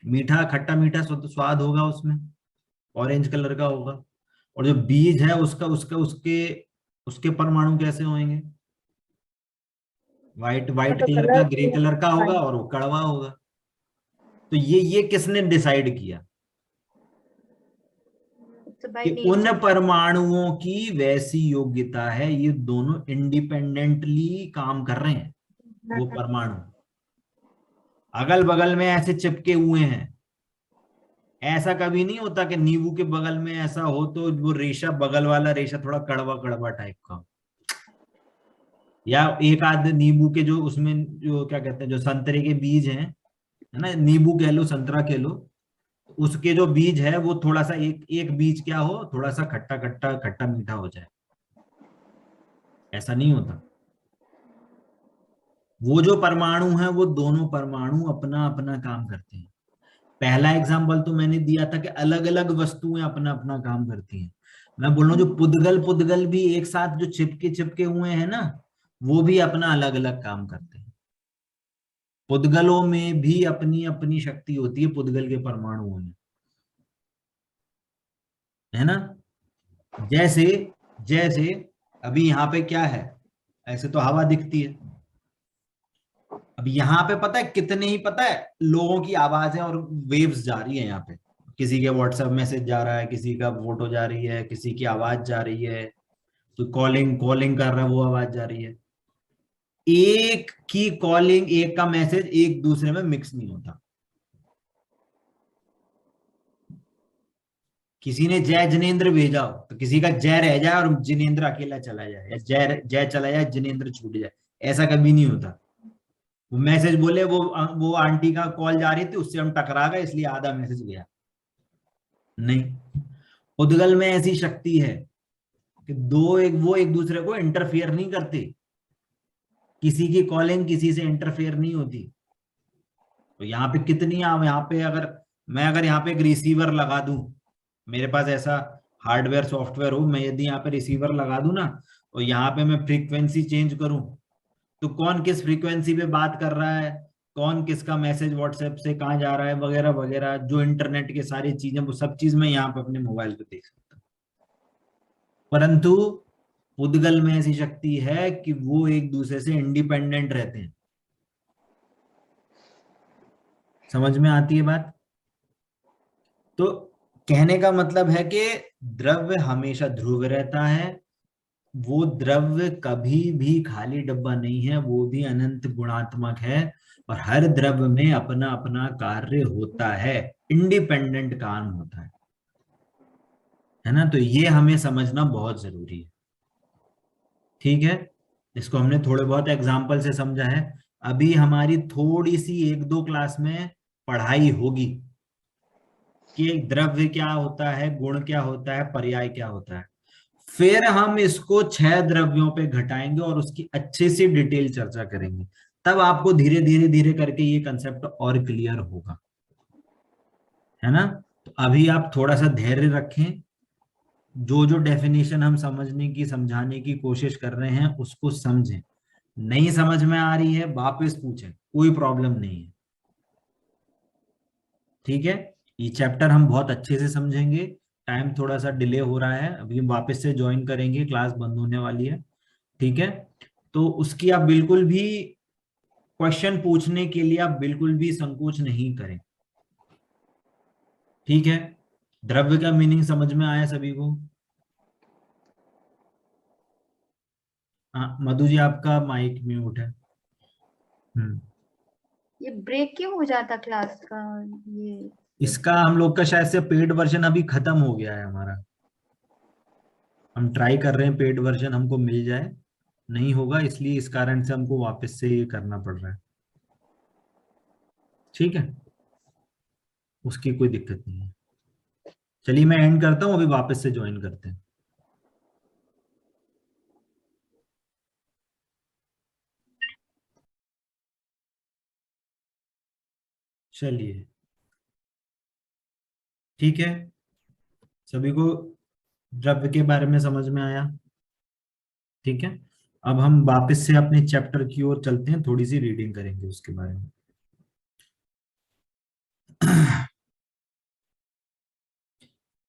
मीठा, खट्टा मीठा स्वाद होगा उसमें, ऑरेंज कलर का होगा। और जो बीज है उसका उसका उसके उसके परमाणु कैसे होंगे? वाइट वाइट तो कलर का, कलर ग्रे कलर का होगा, और वो कड़वा होगा। तो ये किसने डिसाइड किया? तो बाय कि उन नेचर। परमाणुओं की वैसी योग्यता है, ये दोनों इंडिपेंडेंटली काम कर रहे हैं। वो परमाणु अगल बगल में ऐसे चिपके हुए हैं। ऐसा कभी नहीं होता कि नींबू के बगल में ऐसा हो तो वो रेशा, बगल वाला रेशा थोड़ा कड़वा कड़वा टाइप का हो। या एक आध नींबू के जो उसमें जो क्या कहते हैं, जो संतरे के बीज हैं, है ना, नींबू कह लो, संतरा कह लो, उसके जो बीज है वो थोड़ा सा, एक एक बीज क्या हो, थोड़ा सा खट्टा खट्टा खट्टा मीठा हो जाए। ऐसा नहीं होता। वो जो परमाणु है वो दोनों परमाणु अपना अपना काम करते हैं। पहला एग्जाम्पल तो मैंने दिया था कि अलग अलग वस्तुएं अपना अपना काम करती हैं। मैं बोल रहा हूँ जो पुद्गल पुद्गल भी एक साथ जो चिपके चिपके हुए हैं ना, वो भी अपना अलग अलग काम करते हैं। पुद्गलों में भी अपनी अपनी शक्ति होती है, पुद्गल के परमाणुओं में, है ना। जैसे जैसे अभी यहाँ पे क्या है, ऐसे तो हवा दिखती है। अब यहाँ पे पता है कितने ही, पता है, लोगों की आवाजें और वेव्स जा रही है यहाँ पे। किसी के व्हाट्सएप मैसेज जा रहा है, किसी का फोटो जा रही है, किसी की आवाज जा रही है, तो कॉलिंग कॉलिंग कर रहा है वो आवाज जा रही है। एक की कॉलिंग, एक का मैसेज एक दूसरे में मिक्स नहीं होता। किसी ने जय जिनेन्द्र भेजा हो तो किसी का जय रह जाए और जिनेन्द्र अकेला चला जाए, या जय जय चला जाए, जिनेन्द्र छूट जाए। ऐसा कभी नहीं होता। वो मैसेज बोले वो आंटी का कॉल जा रही थी, उससे हम टकरा गए इसलिए आधा मैसेज गया। नहीं, उद्गल में ऐसी शक्ति है कि वो एक दूसरे को इंटरफियर नहीं करते, किसी की कॉलिंग किसी से इंटरफेयर नहीं होती। तो यहाँ पे कितनी यहाँ पे अगर मैं यहाँ पे एक रिसीवर लगा दूं, मेरे पास ऐसा हार्डवेयर सॉफ्टवेयर हो, मैं यदि यहाँ पे रिसीवर लगा दूं ना और यहाँ पे मैं फ्रीक्वेंसी चेंज करूं, तो कौन किस फ्रीक्वेंसी पे बात कर रहा है, कौन किसका मैसेज व्हाट्सएप से कहाँ जा रहा है वगैरह वगैरह, जो इंटरनेट के सारी चीजें, वो सब चीज मैं यहाँ पे अपने मोबाइल पे देख सकता हूँ। परंतु उद्गल में ऐसी शक्ति है कि वो एक दूसरे से इंडिपेंडेंट रहते हैं। समझ में आती है बात? तो कहने का मतलब है कि द्रव्य हमेशा ध्रुव रहता है, वो द्रव्य कभी भी खाली डब्बा नहीं है, वो भी अनंत गुणात्मक है, और हर द्रव्य में अपना अपना कार्य होता है, इंडिपेंडेंट काम होता है ना। तो ये हमें समझना बहुत जरूरी है। ठीक है, इसको हमने थोड़े बहुत एग्जाम्पल से समझा है। अभी हमारी थोड़ी सी 1-2 क्लास में पढ़ाई होगी कि द्रव्य क्या होता है, गुण क्या होता है, पर्याय क्या होता है। फिर हम इसको 6 द्रव्यों पे घटाएंगे और उसकी अच्छे से डिटेल चर्चा करेंगे, तब आपको धीरे धीरे धीरे करके ये कंसेप्ट और क्लियर होगा, है ना। तो अभी आप थोड़ा सा धैर्य रखें, जो डेफिनेशन हम समझने की समझाने की कोशिश कर रहे हैं उसको समझें। नहीं समझ में आ रही है वापस पूछें, कोई प्रॉब्लम नहीं है। ठीक है, ये चैप्टर हम बहुत अच्छे से समझेंगे। टाइम थोड़ा सा डिले हो रहा है, अभी वापस से ज्वाइन करेंगे, क्लास बंद होने वाली है। ठीक है, तो उसकी आप बिल्कुल भी क्वेश्चन पूछने के लिए आप बिल्कुल भी संकोच नहीं करें। ठीक है, द्रव्य का मीनिंग समझ में आया सभी को? हाँ मधु जी, आपका माइक म्यूट है। ये ब्रेक क्यों हो जाता क्लास का? ये इसका हम लोग का शायद से पेड वर्जन अभी खत्म हो गया है हमारा। हम ट्राई कर रहे हैं पेड वर्जन हमको मिल जाए, नहीं होगा इसलिए इस कारण से हमको वापस से ये करना पड़ रहा है। ठीक है, उसकी कोई दिक्कत नहीं है। चलिए मैं एंड करता हूँ, अभी वापस से ज्वाइन करते हैं। चलिए ठीक है, सभी को द्रव्य के बारे में समझ में आया? ठीक है, अब हम वापस से अपने चैप्टर की ओर चलते हैं, थोड़ी सी रीडिंग करेंगे उसके बारे में।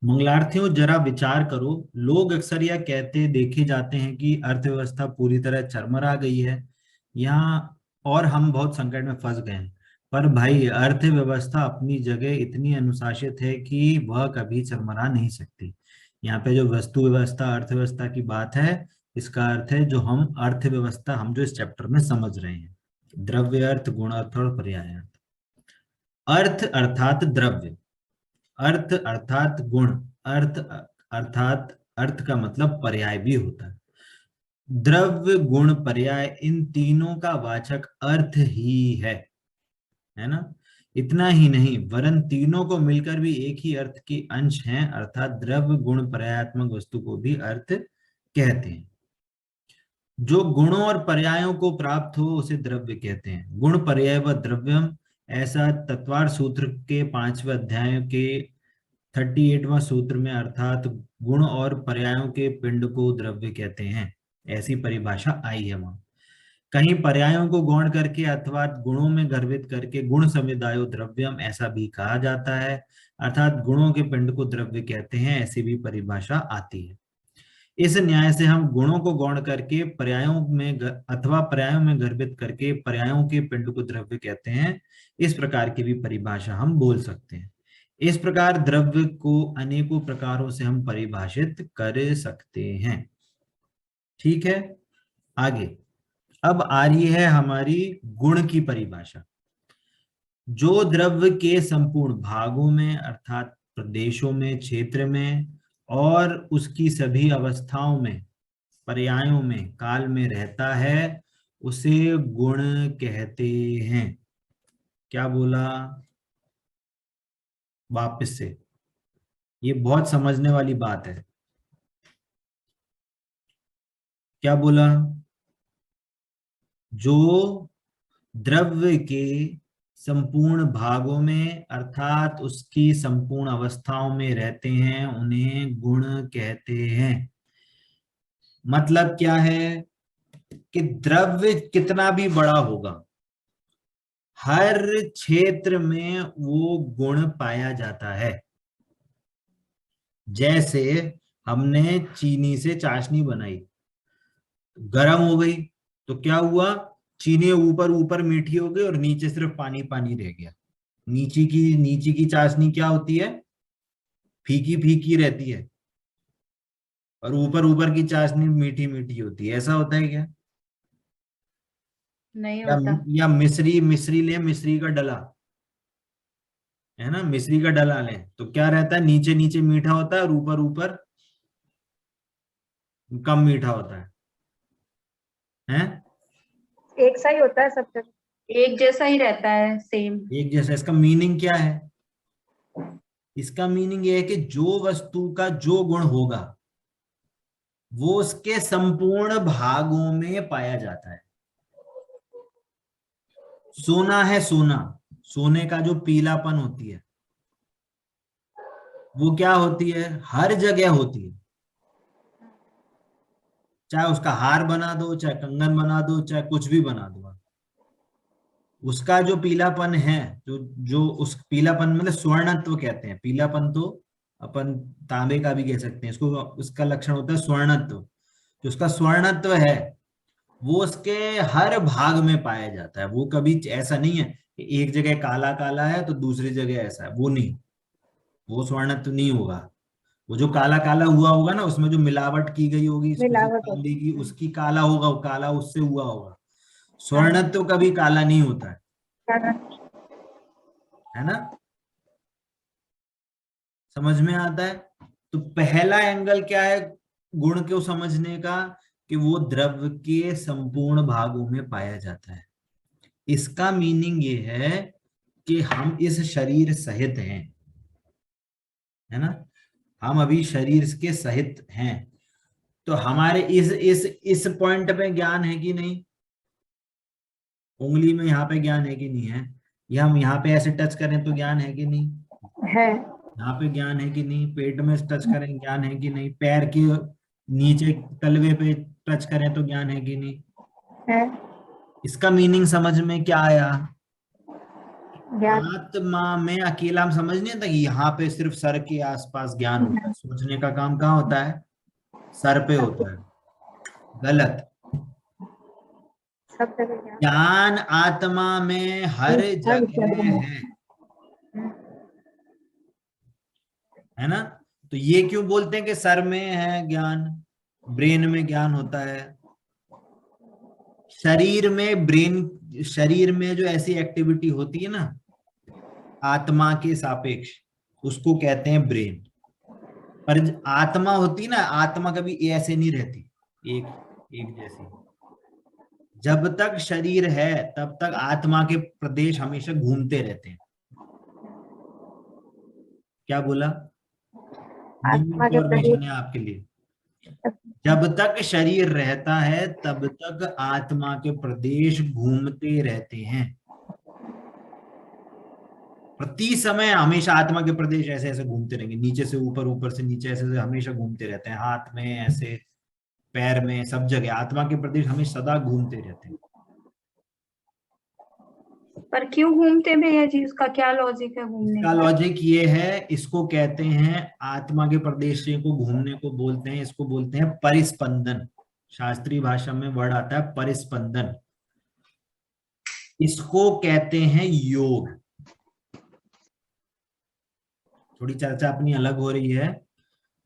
मंगलार्थियों जरा विचार करो, लोग अक्सर यह कहते देखे जाते हैं कि अर्थव्यवस्था पूरी तरह चरमरा गई है यहाँ और हम बहुत संकट में फंस गए हैं। पर भाई अर्थव्यवस्था अपनी जगह इतनी अनुशासित है कि वह कभी चरमरा नहीं सकती। यहाँ पे जो वस्तु व्यवस्था अर्थव्यवस्था की बात है, इसका अर्थ है जो हम अर्थव्यवस्था हम जो इस चैप्टर में समझ रहे हैं, द्रव्य अर्थ, गुण अर्थ और पर्याय अर्थ। अर्थ अर्थात द्रव्य, अर्थ अर्थात गुण, अर्थ अर्थात अर्थ का मतलब पर्याय भी होता है। द्रव्य गुण पर्याय इन तीनों का वाचक अर्थ ही है ना। इतना ही नहीं वरन तीनों को मिलकर भी एक ही अर्थ के अंश हैं, अर्थात द्रव्य गुण पर्यायात्मक वस्तु को भी अर्थ कहते हैं। जो गुणों और पर्यायों को प्राप्त हो उसे द्रव्य कहते हैं। गुण पर्याय व द्रव्यम, ऐसा तत्वार सूत्र के 5वें अध्याय के 38वां सूत्र में, अर्थात गुण और पर्यायों के पिंड को द्रव्य कहते हैं, ऐसी परिभाषा आई है वहां। कहीं पर्यायों को गौण करके अथवा गुणों में गर्भित करके गुण समुदायो द्रव्यम ऐसा भी कहा जाता है, अर्थात गुणों के पिंड को द्रव्य कहते हैं, ऐसी भी परिभाषा आती है। इस न्याय से हम गुणों को गौण करके पर्यायों में अथवा पर्यायों में गर्भित करके पर्यायों के पिंड को द्रव्य कहते हैं, इस प्रकार की भी परिभाषा हम बोल सकते हैं। इस प्रकार द्रव्य को अनेकों प्रकारों से हम परिभाषित कर सकते हैं। ठीक है, आगे अब आ रही है हमारी गुण की परिभाषा। जो द्रव्य के संपूर्ण भागों में अर्थात प्रदेशों में, क्षेत्र में और उसकी सभी अवस्थाओं में, पर्यायों में, काल में रहता है, उसे गुण कहते हैं। क्या बोला? वापस से, ये बहुत समझने वाली बात है। क्या बोला? जो द्रव्य के संपूर्ण भागों में अर्थात उसकी संपूर्ण अवस्थाओं में रहते हैं उन्हें गुण कहते हैं। मतलब क्या है कि द्रव्य कितना भी बड़ा होगा, हर क्षेत्र में वो गुण पाया जाता है। जैसे हमने चीनी से चाशनी बनाई, गर्म हो गई तो क्या हुआ, चीनी ऊपर ऊपर मीठी हो गई और नीचे सिर्फ पानी पानी रह गया। नीचे की चाशनी क्या होती है? फीकी फीकी रहती है, और ऊपर ऊपर की चाशनी मीठी मीठी होती है। ऐसा होता है क्या? नहीं या होता। या मिश्री ले, मिश्री का डला है ना, मिश्री का डला लें तो क्या रहता है, नीचे नीचे मीठा होता है और ऊपर ऊपर कम मीठा होता है? एक सा ही होता है सब जगह। एक जैसा ही रहता है, सेम। एक जैसा। इसका मीनिंग क्या है? इसका मीनिंग ये है कि जो वस्तु का जो गुण होगा वो उसके संपूर्ण भागों में पाया जाता है। सोना है, सोना, सोने का जो पीलापन होती है वो क्या होती है? हर जगह होती है। चाहे उसका हार बना दो, चाहे कंगन बना दो, चाहे कुछ भी बना दो, उसका जो पीलापन है, जो जो उस पीलापन मतलब स्वर्णत्व कहते हैं। पीलापन तो अपन तांबे का भी कह सकते हैं इसको, उसका लक्षण होता है स्वर्णत्व। जो उसका स्वर्णत्व है वो उसके हर भाग में पाया जाता है। वो कभी ऐसा नहीं है कि एक जगह काला काला है तो दूसरी जगह ऐसा है, वो नहीं, वो स्वर्णत्व नहीं होगा। वो जो काला काला हुआ होगा ना, उसमें जो मिलावट की गई होगी किसी मिलावट तांबे होती की, है। उसकी काला होगा, वो काला उससे हुआ होगा। स्वर्णत्व कभी काला नहीं होता है ना? समझ में आता है? तो पहला एंगल क्या है गुण को समझने का, कि वो द्रव्य के संपूर्ण भागों में पाया जाता है। इसका मीनिंग ये है कि हम इस शरीर सहित हैं, है ना, हम अभी शरीर के सहित हैं। तो हमारे इस पॉइंट पे ज्ञान है कि नहीं? उंगली में यहाँ पे ज्ञान है कि नहीं है? या हम यहाँ पे ऐसे टच करें तो ज्ञान है कि नहीं? है। यहाँ पे ज्ञान है कि नहीं? पेट में टच करें ज्ञान है कि नहीं? पैर के नीचे तलवे पे टच करें तो ज्ञान है कि नहीं? है। इसका मीनिंग समझ में क्या आया? ज्ञान। आत्मा में अकेला हम समझ नहीं आता कि यहाँ पे सिर्फ सर के आसपास ज्ञान होता है। सोचने का काम कहाँ होता है? सर पे होता है। गलत। सब जगह ज्ञान। ज्ञान आत्मा में हर हर जगह जगह है ना? तो ये क्यों बोलते हैं कि सर में है ज्ञान, ब्रेन में ज्ञान होता है? शरीर में जो ऐसी एक्टिविटी होती है ना आत्मा के सापेक्ष, उसको कहते हैं ब्रेन। पर आत्मा होती है ना, आत्मा कभी ऐसे नहीं रहती एक एक जैसी। जब तक शरीर है तब तक आत्मा के प्रदेश हमेशा घूमते रहते हैं। क्या बोला? आत्मा के इंफॉर्मेशन है आपके लिए। प्रदेश। जब तक शरीर रहता है तब तक आत्मा के प्रदेश घूमते रहते हैं। प्रति समय हमेशा आत्मा के प्रदेश ऐसे ऐसे घूमते रहेंगे, नीचे से ऊपर, ऊपर से नीचे, ऐसे ऐसे हमेशा घूमते रहते हैं। हाथ में ऐसे, पैर में, सब जगह आत्मा के प्रदेश हमेशा सदा घूमते रहते हैं। पर क्यों घूमते हैं भैया जी? उसका क्या लॉजिक है घूमने इसका का? लॉजिक ये है, इसको कहते हैं आत्मा के प्रदेश को घूमने को बोलते हैं, इसको बोलते हैं परिस्पंदन। शास्त्रीय भाषा में वर्ड आता है परिस्पंदन। इसको कहते हैं योग। थोड़ी चर्चा अपनी अलग हो रही है।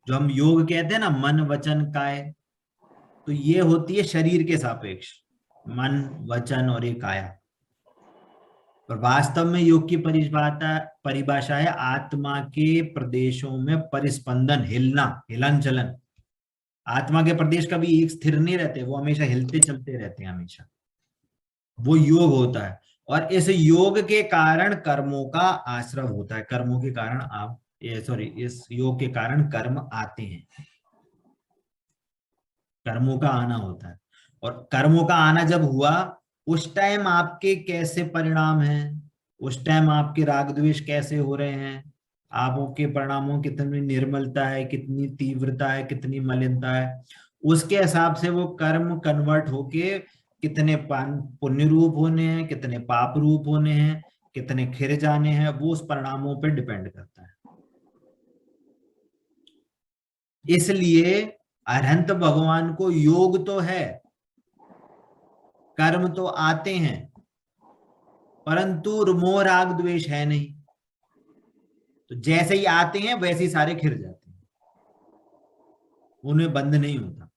जो हम योग कहते हैं ना, मन वचन काय, तो ये होती है शरीर के सापेक्ष, मन वचन और ये काया। पर वास्तव में योग की परिभाषा है आत्मा के प्रदेशों में परिस्पंदन, हिलना, हिलन चलन। आत्मा के प्रदेश कभी एक स्थिर नहीं रहते, वो हमेशा हिलते चलते रहते हैं हमेशा। वो योग होता है, और इस योग के कारण कर्मों का आश्रय होता है। कर्मों के कारण आप इस योग के कारण कर्म आते हैं, कर्मों का आना होता है। और कर्मों का आना जब हुआ, उस टाइम आपके कैसे परिणाम हैं, उस टाइम आपके राग द्वेष कैसे हो रहे हैं, आपके परिणामों कितनी निर्मलता है, कितनी तीव्रता है, कितनी मलिनता है, उसके हिसाब से वो कर्म कन्वर्ट होके कितने पुण्य रूप होने हैं, कितने पाप रूप होने हैं, कितने खिर जाने हैं, वो उस परिणामों पे डिपेंड करता है। इसलिए अरहंत भगवान को योग तो है, कर्म तो आते हैं, परंतु मोह राग द्वेष है नहीं। तो जैसे ही आते हैं वैसे ही सारे खिर जाते हैं, उन्हें बंद नहीं होता,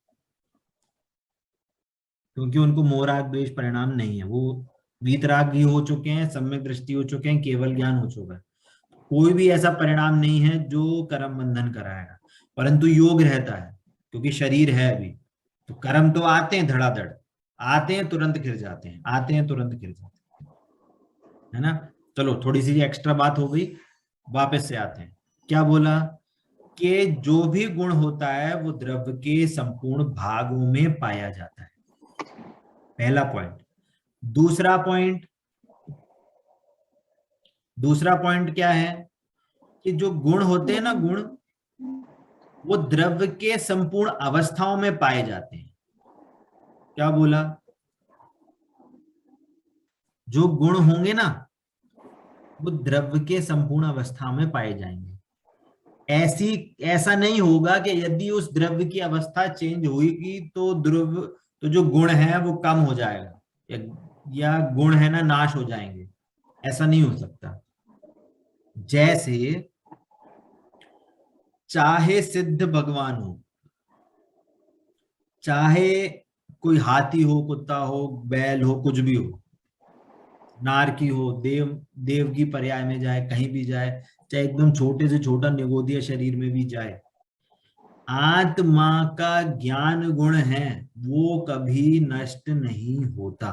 क्योंकि उनको मोह राग द्वेष परिणाम नहीं है। वो वीतरागी हो चुके हैं, सम्यक दृष्टि हो चुके हैं, केवल ज्ञान हो चुका है। कोई भी ऐसा परिणाम नहीं है जो कर्म बंधन कराएगा, परंतु योग रहता है, क्योंकि शरीर है अभी। तो कर्म तो आते हैं धड़ाधड़, आते हैं तुरंत गिर जाते हैं, आते हैं तुरंत गिर जाते हैं, है ना। चलो थोड़ी सी एक्स्ट्रा बात हो गई, वापस से आते हैं। क्या बोला कि जो भी गुण होता है वो द्रव्य के संपूर्ण भागों में पाया जाता है, पहला पॉइंट। दूसरा पॉइंट क्या है कि जो गुण होते हैं ना, गुण वो द्रव्य के संपूर्ण अवस्थाओं में पाए जाते हैं। क्या बोला, जो गुण होंगे ना वो द्रव्य के संपूर्ण अवस्था में पाए जाएंगे। ऐसा नहीं होगा कि यदि उस द्रव्य की अवस्था चेंज होगी तो तो जो गुण है वो कम हो जाएगा, या गुण है ना नाश हो जाएंगे। ऐसा नहीं हो सकता। जैसे चाहे सिद्ध भगवान हो, चाहे कोई हाथी हो, कुत्ता हो, बैल हो, कुछ भी हो, नारकी हो, देव की पर्याय में जाए, कहीं भी जाए, चाहे एकदम छोटे से छोटा निगोदिया शरीर में भी जाए, आत्मा का ज्ञान गुण है वो कभी नष्ट नहीं होता।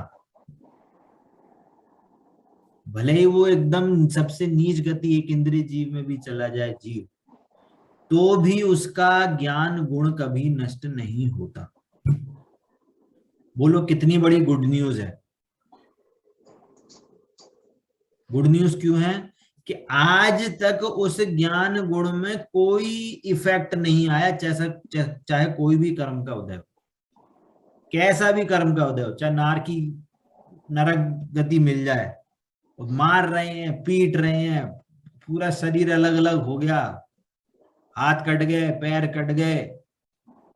भले ही वो एकदम सबसे नीच गति एक इंद्रिय जीव में भी चला जाए जीव, तो भी उसका ज्ञान गुण कभी नष्ट नहीं होता। बोलो कितनी बड़ी गुड न्यूज है। गुड न्यूज क्यों है कि आज तक उस ज्ञान गुण में कोई इफेक्ट नहीं आया, चाहे कोई भी कर्म का उदय हो, कैसा भी कर्म का उदय हो, चाहे नार की नरक गति मिल जाए, मार रहे हैं, पीट रहे हैं, पूरा शरीर अलग अलग हो गया, हाथ कट गए, पैर कट गए,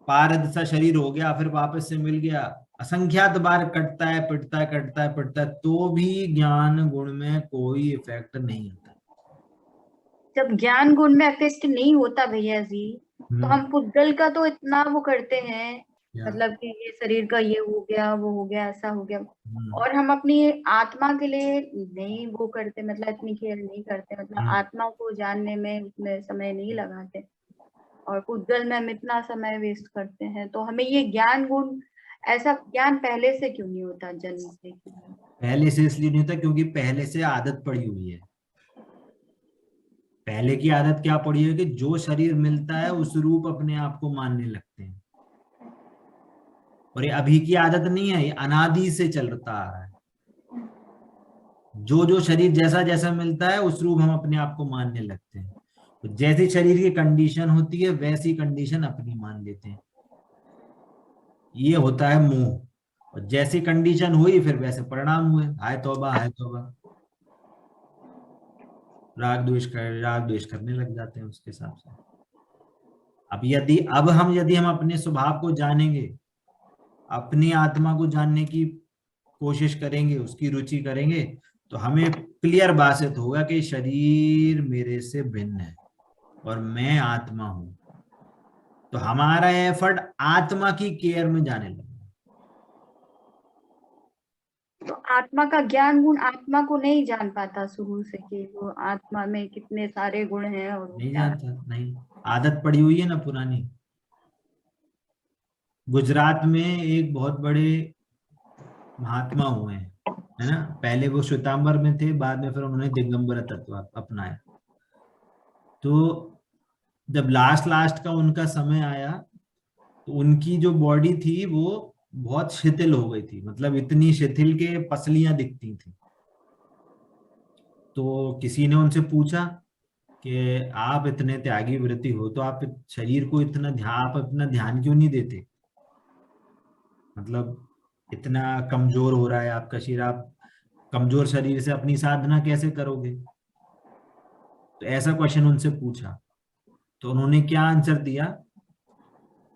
पारद सा शरीर हो गया, फिर वापस से मिल गया, असंख्यात बार कटता है, पिटता है, कटता है, पिटता है, तो भी ज्ञान गुण में कोई इफेक्ट नहीं होता। जब ज्ञान गुण में इफेक्ट नहीं होता भैया जी, तो हम पुद्गल का तो इतना वो करते हैं, मतलब कि ये शरीर का ये हो गया, वो हो गया, ऐसा हो गया, और हम अपनी आत्मा के लिए नहीं वो करते, मतलब इतनी केयर नहीं करते, मतलब आत्मा को जानने में उसमें समय नहीं लगाते, और पुद्गल में हम इतना समय वेस्ट करते हैं। तो हमें ये ज्ञान गुण, ऐसा ज्ञान पहले से क्यों नहीं होता जन्म से? पहले से इसलिए नहीं होता क्योंकि पहले से आदत पड़ी हुई है। पहले की आदत क्या पड़ी है कि जो शरीर मिलता है उस रूप अपने आप को मानने लगते हैं, और ये अभी की आदत नहीं है, ये अनादि से चलता आ रहा है। जो जो शरीर जैसा जैसा मिलता है उस रूप हम अपने आप को मानने लगते हैं। तो जैसी शरीर की कंडीशन होती है वैसी कंडीशन अपनी मान लेते हैं, ये होता है मोह। और जैसी कंडीशन हुई फिर वैसे परिणाम हुए, हाय तौबा, हाय तौबा, राग द्वेष करने लग जाते हैं उसके हिसाब से। यदि हम अपने स्वभाव को जानेंगे, अपनी आत्मा को जानने की कोशिश करेंगे, उसकी रुचि करेंगे, तो हमें क्लियर बात होगा कि शरीर मेरे से भिन्न है और मैं आत्मा हूं। तो हमारा एफर्ट आत्मा की केयर में जाने लगेगा। तो आत्मा का ज्ञान गुण आत्मा को नहीं जान पाता शुरू से कि वो आत्मा में कितने सारे गुण हैं, और नहीं जानता, नहीं, आदत पड़ी हुई है ना पुरानी। गुजरात में एक बहुत बड़े महात्मा हुए हैं, है ना। पहले वो श्वेतांबर में थे, बाद में फिर उन्होंने दिगंबर तत्व अपनाया। तो जब लास्ट लास्ट का उनका समय आया तो उनकी जो बॉडी थी वो बहुत शिथिल हो गई थी, मतलब इतनी शिथिल के पसलियां दिखती थी। तो किसी ने उनसे पूछा कि आप इतने त्यागी व्रती हो तो आप शरीर को इतना ध्यान, आप अपना ध्यान क्यों नहीं देते, मतलब इतना कमजोर हो रहा है आपका शरीर, आप कमजोर शरीर से अपनी साधना कैसे करोगे। तो ऐसा क्वेश्चन उनसे पूछा तो उन्होंने क्या आंसर दिया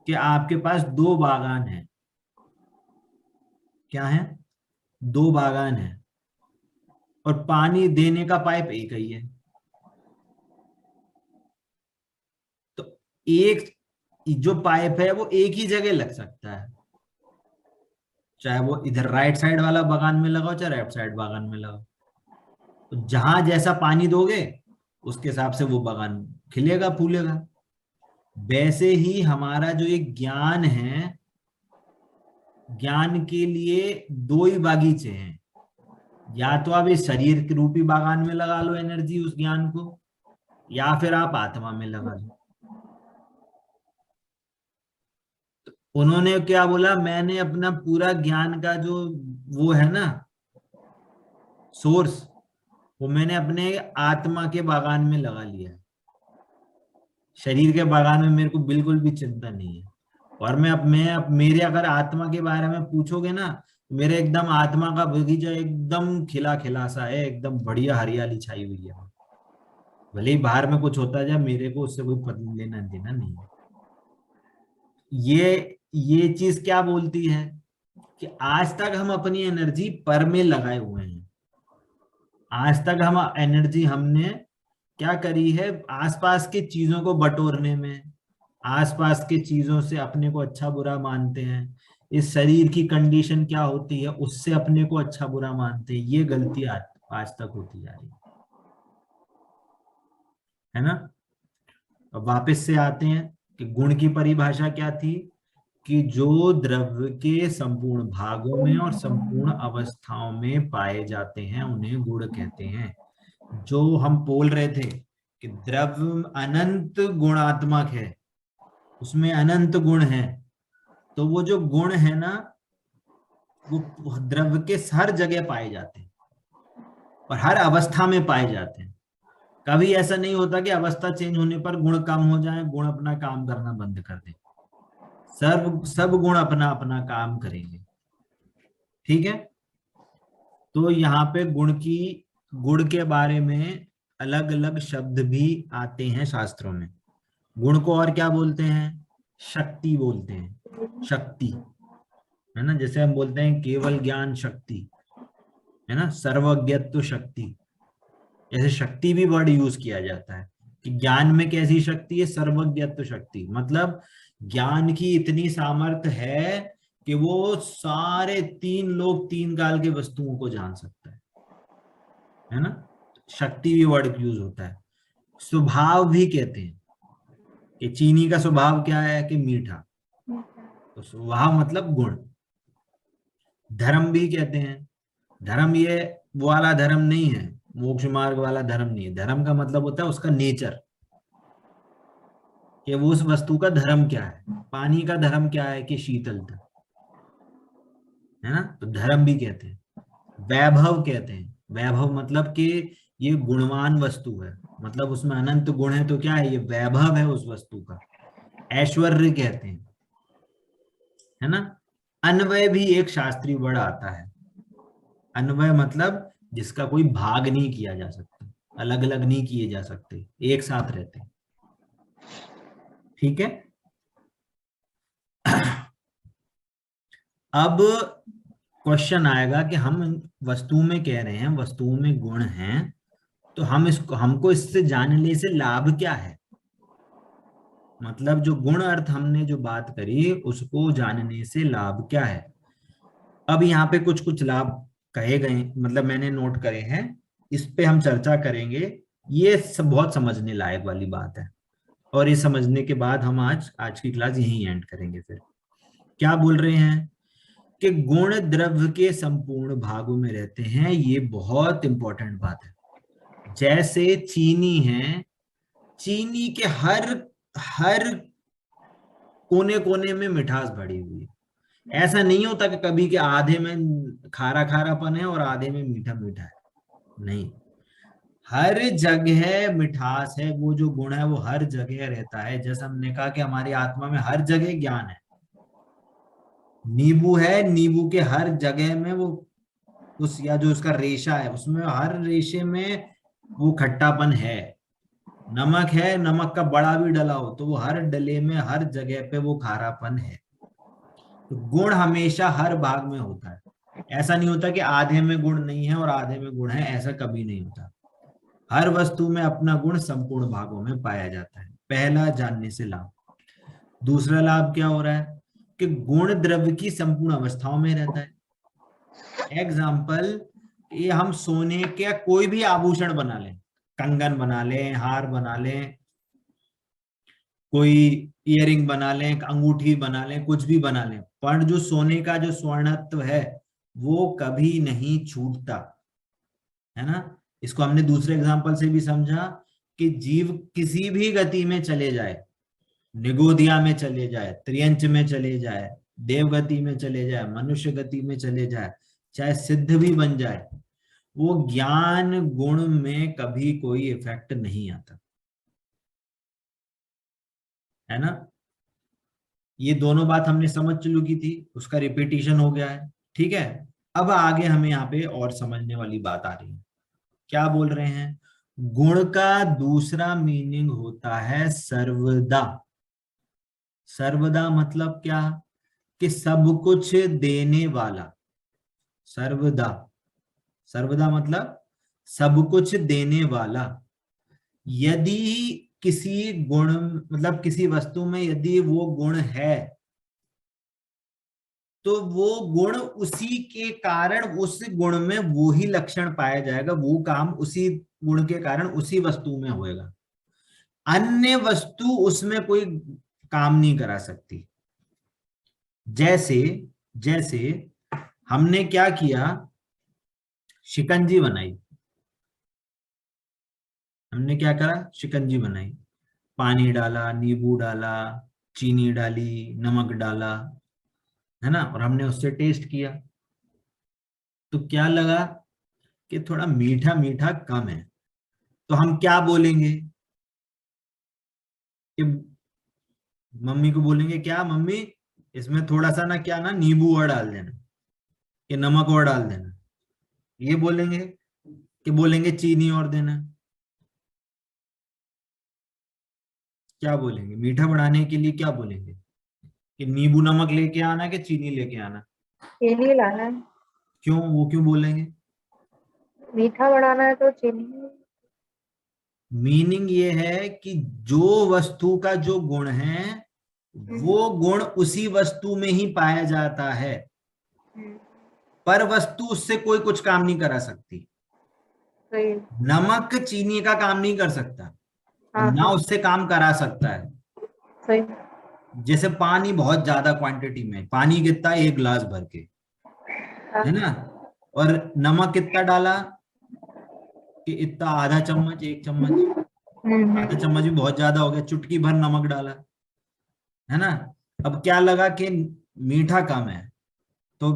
कि आपके पास 2 बागान हैं। क्या है? 2 बागान है और पानी देने का पाइप एक ही है। तो एक जो पाइप है वो एक ही जगह लग सकता है, चाहे वो इधर राइट साइड वाला बागान में लगाओ चाहे लेफ्ट साइड बागान में लगाओ। तो जहां जैसा पानी दोगे उसके हिसाब से वो बागान खिलेगा फूलेगा। वैसे ही हमारा जो एक ज्ञान है, ज्ञान के लिए 2 ही बागीचे हैं, या तो आप इस शरीर के रूपी बागान में लगा लो एनर्जी उस ज्ञान को, या फिर आप आत्मा में लगा लो। तो उन्होंने क्या बोला, मैंने अपना पूरा ज्ञान का जो वो है ना सोर्स, वो मैंने अपने आत्मा के बागान में लगा लिया है। शरीर के बागान में मेरे को बिल्कुल भी चिंता नहीं है। और मैं मेरे अगर आत्मा के बारे में पूछोगे ना, मेरे एकदम आत्मा का बगीचा एकदम खिला खिला सा है, एकदम बढ़िया हरियाली छाई हुई है। भले ही बाहर में कुछ होता जाए, मेरे को उससे कोई लेना देना नहीं है। ये चीज क्या बोलती है कि आज तक हम अपनी एनर्जी पर में लगाए हुए हैं। आज तक हम एनर्जी हमने क्या करी है, आसपास की चीजों को बटोरने में, आसपास की चीजों से अपने को अच्छा बुरा मानते हैं। इस शरीर की कंडीशन क्या होती है उससे अपने को अच्छा बुरा मानते हैं। ये गलती आज तक होती जा रही है ना। अब वापस से आते हैं कि गुण की परिभाषा क्या थी, कि जो द्रव्य के संपूर्ण भागों में और संपूर्ण अवस्थाओं में पाए जाते हैं उन्हें गुण कहते हैं। जो हम बोल रहे थे कि द्रव्य अनंत गुणात्मक है, उसमें अनंत गुण है, तो वो जो गुण है ना वो द्रव्य के हर जगह पाए जाते हैं और हर अवस्था में पाए जाते हैं। कभी ऐसा नहीं होता कि अवस्था चेंज होने पर गुण कम हो जाए, गुण अपना काम करना बंद कर दें। सब गुण अपना अपना काम करेंगे। ठीक है। तो यहाँ पे गुण के बारे में अलग अलग शब्द भी आते हैं शास्त्रों में। गुण को और क्या बोलते हैं? शक्ति बोलते हैं। शक्ति है ना, जैसे हम बोलते हैं केवल ज्ञान शक्ति, है ना, सर्वज्ञत्व शक्ति। ऐसे शक्ति भी वर्ड यूज किया जाता है कि ज्ञान में कैसी शक्ति है, सर्वज्ञत्व शक्ति। मतलब ज्ञान की इतनी सामर्थ्य है कि वो सारे 3 लोग 3 काल के वस्तुओं को जान सकता है ना। शक्ति भी वर्ड यूज होता है। स्वभाव भी कहते हैं कि चीनी का स्वभाव क्या है कि मीठा, तो स्वभाव मतलब गुण। धर्म भी कहते हैं। धर्म ये वो वाला धर्म नहीं है, मोक्ष मार्ग वाला धर्म नहीं है। धर्म का मतलब होता है उसका नेचर, कि वो उस वस्तु का धर्म क्या है। पानी का धर्म क्या है कि शीतलता, है ना, तो धर्म भी कहते हैं। वैभव कहते हैं। वैभव मतलब कि ये गुणवान वस्तु है, मतलब उसमें अनंत गुण है, तो क्या है, ये वैभव है उस वस्तु का। ऐश्वर्य कहते हैं, है ना। अन्वय भी एक शास्त्रीय वर्ड आता है। अन्वय मतलब जिसका कोई भाग नहीं किया जा सकता, अलग अलग नहीं किए जा सकते, एक साथ रहते हैं। ठीक है। अब क्वेश्चन आएगा कि हम वस्तु में कह रहे हैं, वस्तुओं में गुण हैं, तो हमको इससे जानने से लाभ क्या है। मतलब जो गुण अर्थ हमने जो बात करी उसको जानने से लाभ क्या है। अब यहाँ पे कुछ कुछ लाभ कहे गए, मतलब मैंने नोट करे हैं, इस पे हम चर्चा करेंगे। ये सब बहुत समझने लायक वाली बात है, और ये समझने के बाद हम आज की क्लास यहीं एंड करेंगे। फिर क्या बोल रहे हैं कि गुण द्रव्य के संपूर्ण भागों में रहते हैं। ये बहुत इंपॉर्टेंट बात है। जैसे चीनी है, चीनी के हर हर कोने कोने में मिठास भरी हुई है। ऐसा नहीं होता कि कभी के आधे में खारा खारापन है और आधे में मीठा मीठा है, नहीं, हर जगह मिठास है। वो जो गुण है वो हर जगह रहता है। जैसा हमने कहा कि हमारी आत्मा में हर जगह ज्ञान है। नींबू है, नींबू के हर जगह में वो उस या जो उसका रेशा है उसमें हर रेशे में वो खट्टापन है। नमक है, नमक का बड़ा भी डला हो तो वो हर डले में हर जगह पे वो खारापन है। तो गुण हमेशा हर भाग में होता है। ऐसा नहीं होता कि आधे में गुण नहीं है और आधे में गुण है, ऐसा कभी नहीं होता। हर वस्तु में अपना गुण संपूर्ण भागों में पाया जाता है। पहला जानने से लाभ। दूसरा लाभ क्या हो रहा है कि गुण द्रव्य की संपूर्ण अवस्थाओं में रहता है। एग्जाम्पल, ये हम सोने के कोई भी आभूषण बना लें, कंगन बना लें, हार बना लें, कोई इयरिंग बना लें, अंगूठी बना लें, कुछ भी बना लें, पर जो सोने का जो स्वर्णत्व है वो कभी नहीं छूटता, है ना। इसको हमने दूसरे एग्जांपल से भी समझा कि जीव किसी भी गति में चले जाए, निगोदिया में चले जाए, त्रियंच में चले जाए, देवगति में चले जाए, मनुष्य गति में चले जाए, चाहे सिद्ध भी बन जाए, वो ज्ञान गुण में कभी कोई इफेक्ट नहीं आता, है ना। ये दोनों बात हमने समझ चुकी थी, उसका रिपीटिशन हो गया है, ठीक है। अब आगे हमें यहाँ पे और समझने वाली बात आ रही है। क्या बोल रहे हैं? गुण का दूसरा मीनिंग होता है सर्वदा। सर्वदा मतलब क्या? कि सब कुछ देने वाला। सर्वदा, सर्वदा मतलब सब कुछ देने वाला। यदि किसी गुण मतलब किसी वस्तु में यदि वो गुण है तो वो गुण उसी के कारण उस गुण में वो ही लक्षण पाया जाएगा, वो काम उसी गुण के कारण उसी वस्तु में होएगा। अन्य वस्तु उसमें कोई काम नहीं करा सकती। जैसे जैसे हमने क्या किया, शिकंजी बनाई। हमने क्या करा? शिकंजी बनाई, पानी डाला, नींबू डाला, चीनी डाली, नमक डाला, है ना, और हमने उससे टेस्ट किया तो क्या लगा कि थोड़ा मीठा मीठा कम है। तो हम क्या बोलेंगे कि मम्मी को बोलेंगे, क्या मम्मी इसमें थोड़ा सा ना क्या ना नींबू और डाल देना, कि नमक और डाल देना, ये बोलेंगे कि बोलेंगे चीनी और देना? क्या बोलेंगे? मीठा बढ़ाने के लिए क्या बोलेंगे कि नींबू नमक लेके आना कि चीनी लेके आना? चीनी लाना है। क्यों? वो क्यों बोलेंगे? मीठा बनाना है तो चीनी। मीनिंग ये है कि जो वस्तु का जो गुण है वो गुण उसी वस्तु में ही पाया जाता है, पर वस्तु उससे कोई कुछ काम नहीं करा सकती। सही। नमक चीनी का काम नहीं कर सकता, हाँ, ना हाँ, उससे काम करा सकता है। सही। जैसे पानी बहुत ज्यादा क्वांटिटी में, पानी कितना? 1 गिलास भर के, हाँ, है ना, और नमक कितना डाला कि इतना, आधा चम्मच, 1 चम्मच, आधा चम्मच भी बहुत ज्यादा हो गया, चुटकी भर नमक डाला, है ना। अब क्या लगा कि मीठा कम है तो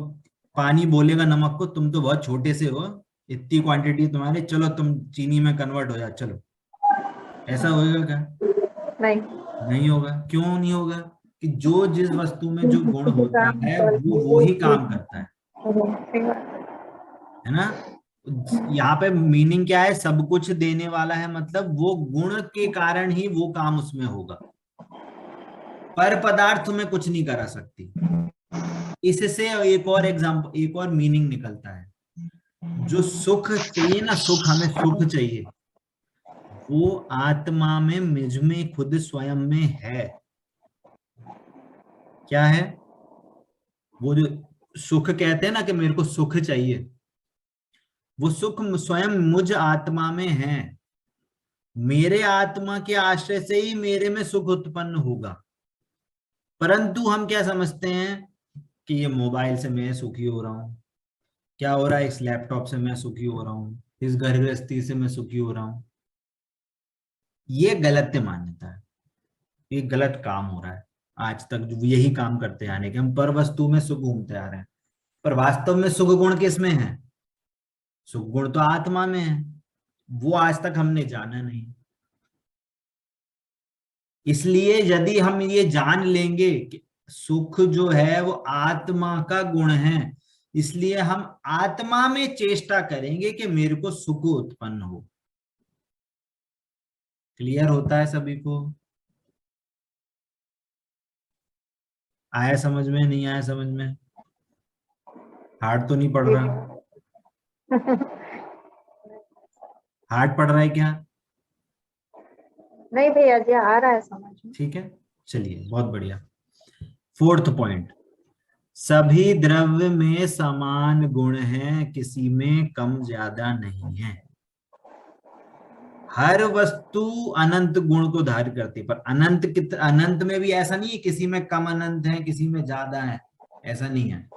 पानी बोलेगा नमक को, तुम तो बहुत छोटे से हो, इतनी क्वांटिटी तुम्हारे, चलो तुम चीनी में कन्वर्ट हो जाओ, चलो। ऐसा होएगा क्या? नहीं। नहीं होगा। क्यों नहीं होगा? कि जो जिस वस्तु में जो गुण होता काम है करती वो ही काम करता है सही बात है ना। यहाँ पे मीनिंग क्या है? सब कुछ देने वाला है, मतलब वो गुण के कारण ही वो काम उसमें होगा, पर पदार्थ में कुछ नहीं करा सकती। इससे एक और एग्जांपल, एक और मीनिंग निकलता है। जो सुख चाहिए ना, सुख, हमें सुख चाहिए, वो आत्मा में, मुझ में, खुद स्वयं में है। क्या है वो जो सुख कहते हैं ना कि मेरे को सुख चाहिए, वो सुख स्वयं मुझ आत्मा में है। मेरे आत्मा के आश्रय से ही मेरे में सुख उत्पन्न होगा। परंतु हम क्या समझते हैं कि ये मोबाइल से मैं सुखी हो रहा हूँ, क्या हो रहा है, इस लैपटॉप से मैं सुखी हो रहा हूँ, इस घर गृहस्थी से मैं सुखी हो रहा हूँ। ये गलत मान्यता है, ये गलत काम हो रहा है। आज तक जो यही काम करते आने के, हम पर वस्तु में सुख घूमते आ रहे हैं, पर वास्तव में सुख गुण किस में है? सुख गुण तो आत्मा में है, वो आज तक हमने जाना नहीं। इसलिए यदि हम ये जान लेंगे कि सुख जो है वो आत्मा का गुण है, इसलिए हम आत्मा में चेष्टा करेंगे कि मेरे को सुख उत्पन्न हो। क्लियर होता है सभी को? आया समझ में? नहीं आया समझ में? हार्ड तो नहीं पड़ रहा? हार्ड पड़ रहा है क्या? नहीं भैया जी, आ रहा है समझ में। ठीक है, चलिए, बहुत बढ़िया। 4th पॉइंट, सभी द्रव्य में समान गुण हैं, किसी में कम ज्यादा नहीं है। हर वस्तु अनंत गुण को धारण करती है, पर अनंत में भी ऐसा नहीं है किसी में कम अनंत है, किसी में ज्यादा है, ऐसा नहीं है।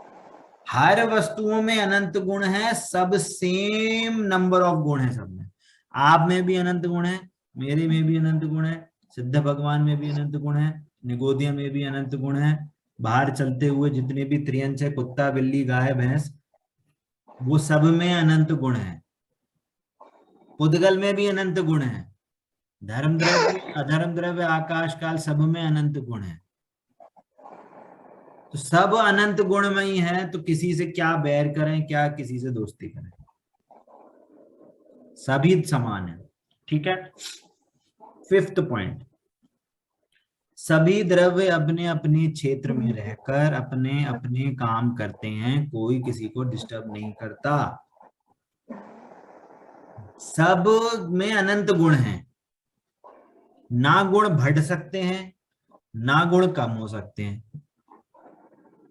हर वस्तुओं में अनंत गुण है, सब सेम नंबर ऑफ गुण है सब में। आप में भी अनंत गुण है, मेरे में भी अनंत गुण है, सिद्ध भगवान में भी अनंत गुण है, निगोदिया में भी अनंत गुण है, बाहर चलते हुए जितने भी त्रियंश है, कुत्ता बिल्ली गाय भैंस, वो सब में अनंत गुण है। पुद्गल में भी अनंत गुण है, धर्म द्रव्य अधर्म द्रव्य आकाश काल सब में अनंत गुण है। तो सब अनंत गुणमयी है, तो किसी से क्या बैर करें, क्या किसी से दोस्ती करें, सभी समान है। ठीक है। 5th पॉइंट, सभी द्रव्य अपने अपने क्षेत्र में रहकर अपने अपने काम करते हैं, कोई किसी को डिस्टर्ब नहीं करता। सब में अनंत गुण हैं, ना गुण बढ़ सकते हैं ना गुण कम हो सकते हैं।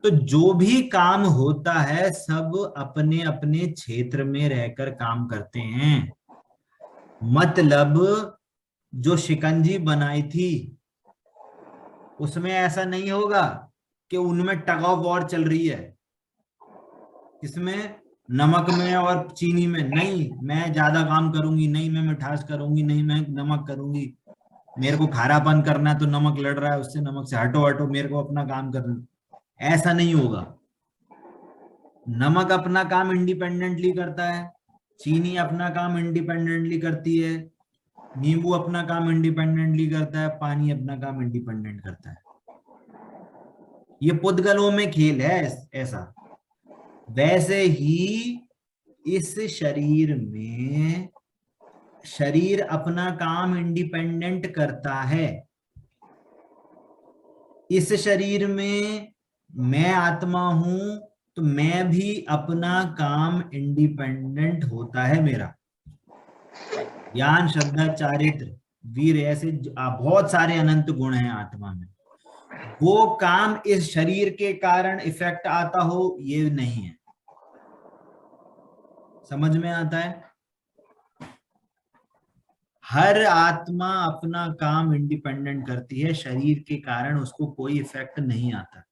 तो जो भी काम होता है सब अपने अपने क्षेत्र में रहकर काम करते हैं। मतलब जो शिकंजी बनाई थी उसमें ऐसा नहीं होगा कि उनमें टग ऑफ वॉर चल रही है, इसमें नमक में और चीनी में, नहीं मैं ज्यादा काम करूंगी, नहीं मैं मिठास करूंगी, नहीं मैं नमक करूंगी, मेरे को खारापन करना है तो नमक लड़ रहा है उससे, नमक से हटो हटो, मेरे को अपना काम करना, ऐसा नहीं होगा। नमक अपना काम इंडिपेंडेंटली करता है, चीनी अपना काम इंडिपेंडेंटली करती है, नींबू अपना काम इंडिपेंडेंटली करता है, पानी अपना काम इंडिपेंडेंट करता है। ये पुद्गलों में खेल है ऐसा। वैसे ही इस शरीर में शरीर अपना काम इंडिपेंडेंट करता है। इस शरीर में मैं आत्मा हूं तो मैं भी अपना काम इंडिपेंडेंट होता है मेरा। ज्ञान श्रद्धा चारित्र वीर ऐसे बहुत सारे अनंत गुण हैं आत्मा में। वो काम इस शरीर के कारण इफेक्ट आता हो ये नहीं है। समझ में आता है? हर आत्मा अपना काम इंडिपेंडेंट करती है, शरीर के कारण उसको कोई इफेक्ट नहीं आता।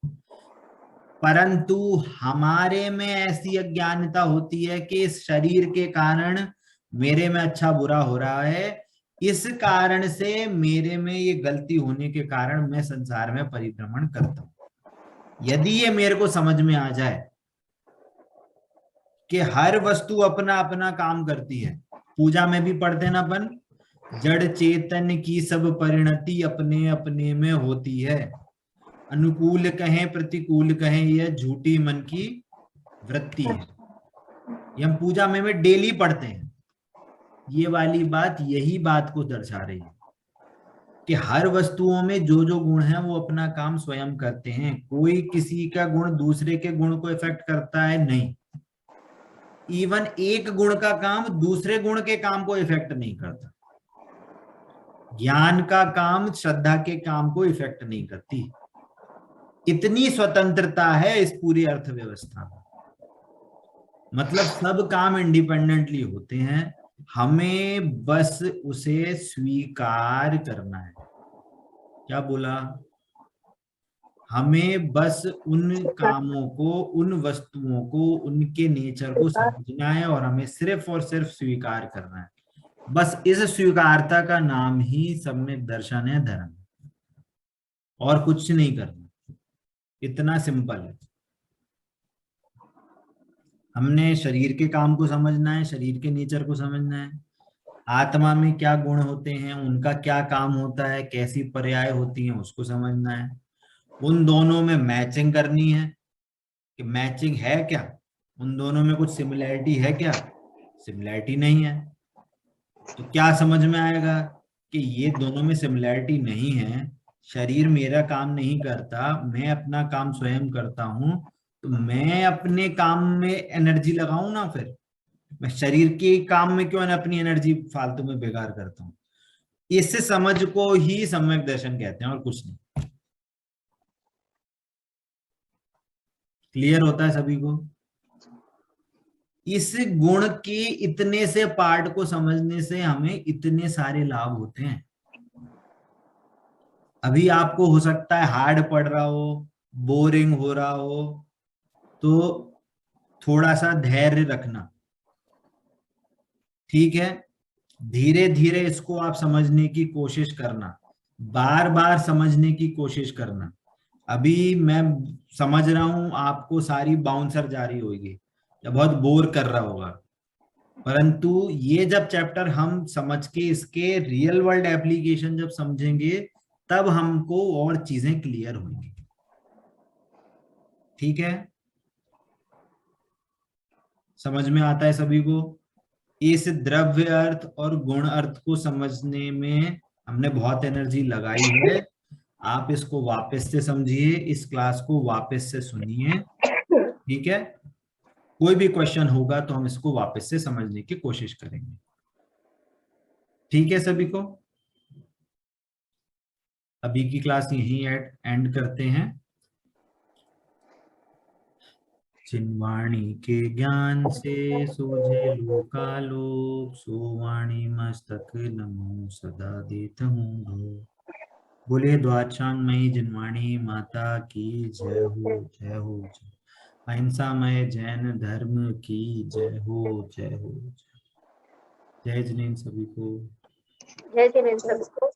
परंतु हमारे में ऐसी अज्ञानता होती है कि इस शरीर के कारण मेरे में अच्छा बुरा हो रहा है, इस कारण से मेरे में ये गलती होने के कारण मैं संसार में परिभ्रमण करता हूं। यदि ये मेरे को समझ में आ जाए कि हर वस्तु अपना अपना काम करती है, पूजा में भी पढ़ते ना अपन, जड़ चेतन की सब परिणति अपने अपने में होती है, अनुकूल कहें प्रतिकूल कहें यह झूठी मन की वृत्ति है। ये हम पूजा में डेली पढ़ते हैं। ये वाली बात यही बात को दर्शा रही है कि हर वस्तुओं में जो जो गुण है वो अपना काम स्वयं करते हैं, कोई किसी का गुण दूसरे के गुण को इफेक्ट करता है नहीं। इवन एक गुण का काम दूसरे गुण के काम को इफेक्ट नहीं करता। ज्ञान का काम श्रद्धा के काम को इफेक्ट नहीं करती। इतनी स्वतंत्रता है इस पूरी अर्थव्यवस्था में। मतलब सब काम इंडिपेंडेंटली होते हैं, हमें बस उसे स्वीकार करना है। क्या बोला? हमें बस उन कामों को, उन वस्तुओं को, उनके नेचर को समझना है और हमें सिर्फ और सिर्फ स्वीकार करना है। बस इस स्वीकारता का नाम ही सम्यक दर्शन है, धर्म, और कुछ नहीं करना। इतना सिंपल है। हमने शरीर के काम को समझना है, शरीर के नेचर को समझना है, आत्मा में क्या गुण होते हैं, उनका क्या काम होता है, कैसी पर्याय होती हैं, उसको समझना है। उन दोनों में मैचिंग करनी है कि मैचिंग है क्या, उन दोनों में कुछ सिमिलैरिटी है क्या, सिमिलैरिटी नहीं है। तो क्या समझ में आएगा कि ये दोनों में सिमिलैरिटी नहीं है, शरीर मेरा काम नहीं करता, मैं अपना काम स्वयं करता हूं, तो मैं अपने काम में एनर्जी लगाऊं ना, फिर मैं शरीर के काम में क्यों अपनी एनर्जी फालतू में बेकार करता हूं। इस समझ को ही सम्यक दर्शन कहते हैं और कुछ नहीं। क्लियर होता है सभी को? इस गुण के इतने से पार्ट को समझने से हमें इतने सारे लाभ होते हैं। अभी आपको हो सकता है हार्ड पड़ रहा हो, बोरिंग हो रहा हो, तो थोड़ा सा धैर्य रखना, ठीक है? धीरे धीरे इसको आप समझने की कोशिश करना, बार बार समझने की कोशिश करना। अभी मैं समझ रहा हूं आपको सारी बाउंसर जारी होगी या बहुत बोर कर रहा होगा, परंतु ये जब चैप्टर हम समझ के इसके रियल वर्ल्ड एप्लीकेशन जब समझेंगे तब हमको और चीजें क्लियर होंगी। ठीक है? समझ में आता है सभी को? इस द्रव्य अर्थ और गुण अर्थ को समझने में हमने बहुत एनर्जी लगाई है। आप इसको वापस से समझिए, इस क्लास को वापस से सुनिए, ठीक है? कोई भी क्वेश्चन होगा तो हम इसको वापस से समझने की कोशिश करेंगे। ठीक है सभी को? अभी की क्लास यहीं एंड करते हैं। जिनवाणी के ज्ञान से सूझे लोकालोक, सोवाणी मस्तक नमो सदा देत हूँ। बोले द्वादशांगमयी जिनवाणी माता की जय हो, जय हो, जय। अहिंसामय जैन धर्म की जय हो, जय हो, जय। जय जिनेन्द्र सभी को। जय जिनेन्द्र सभी को।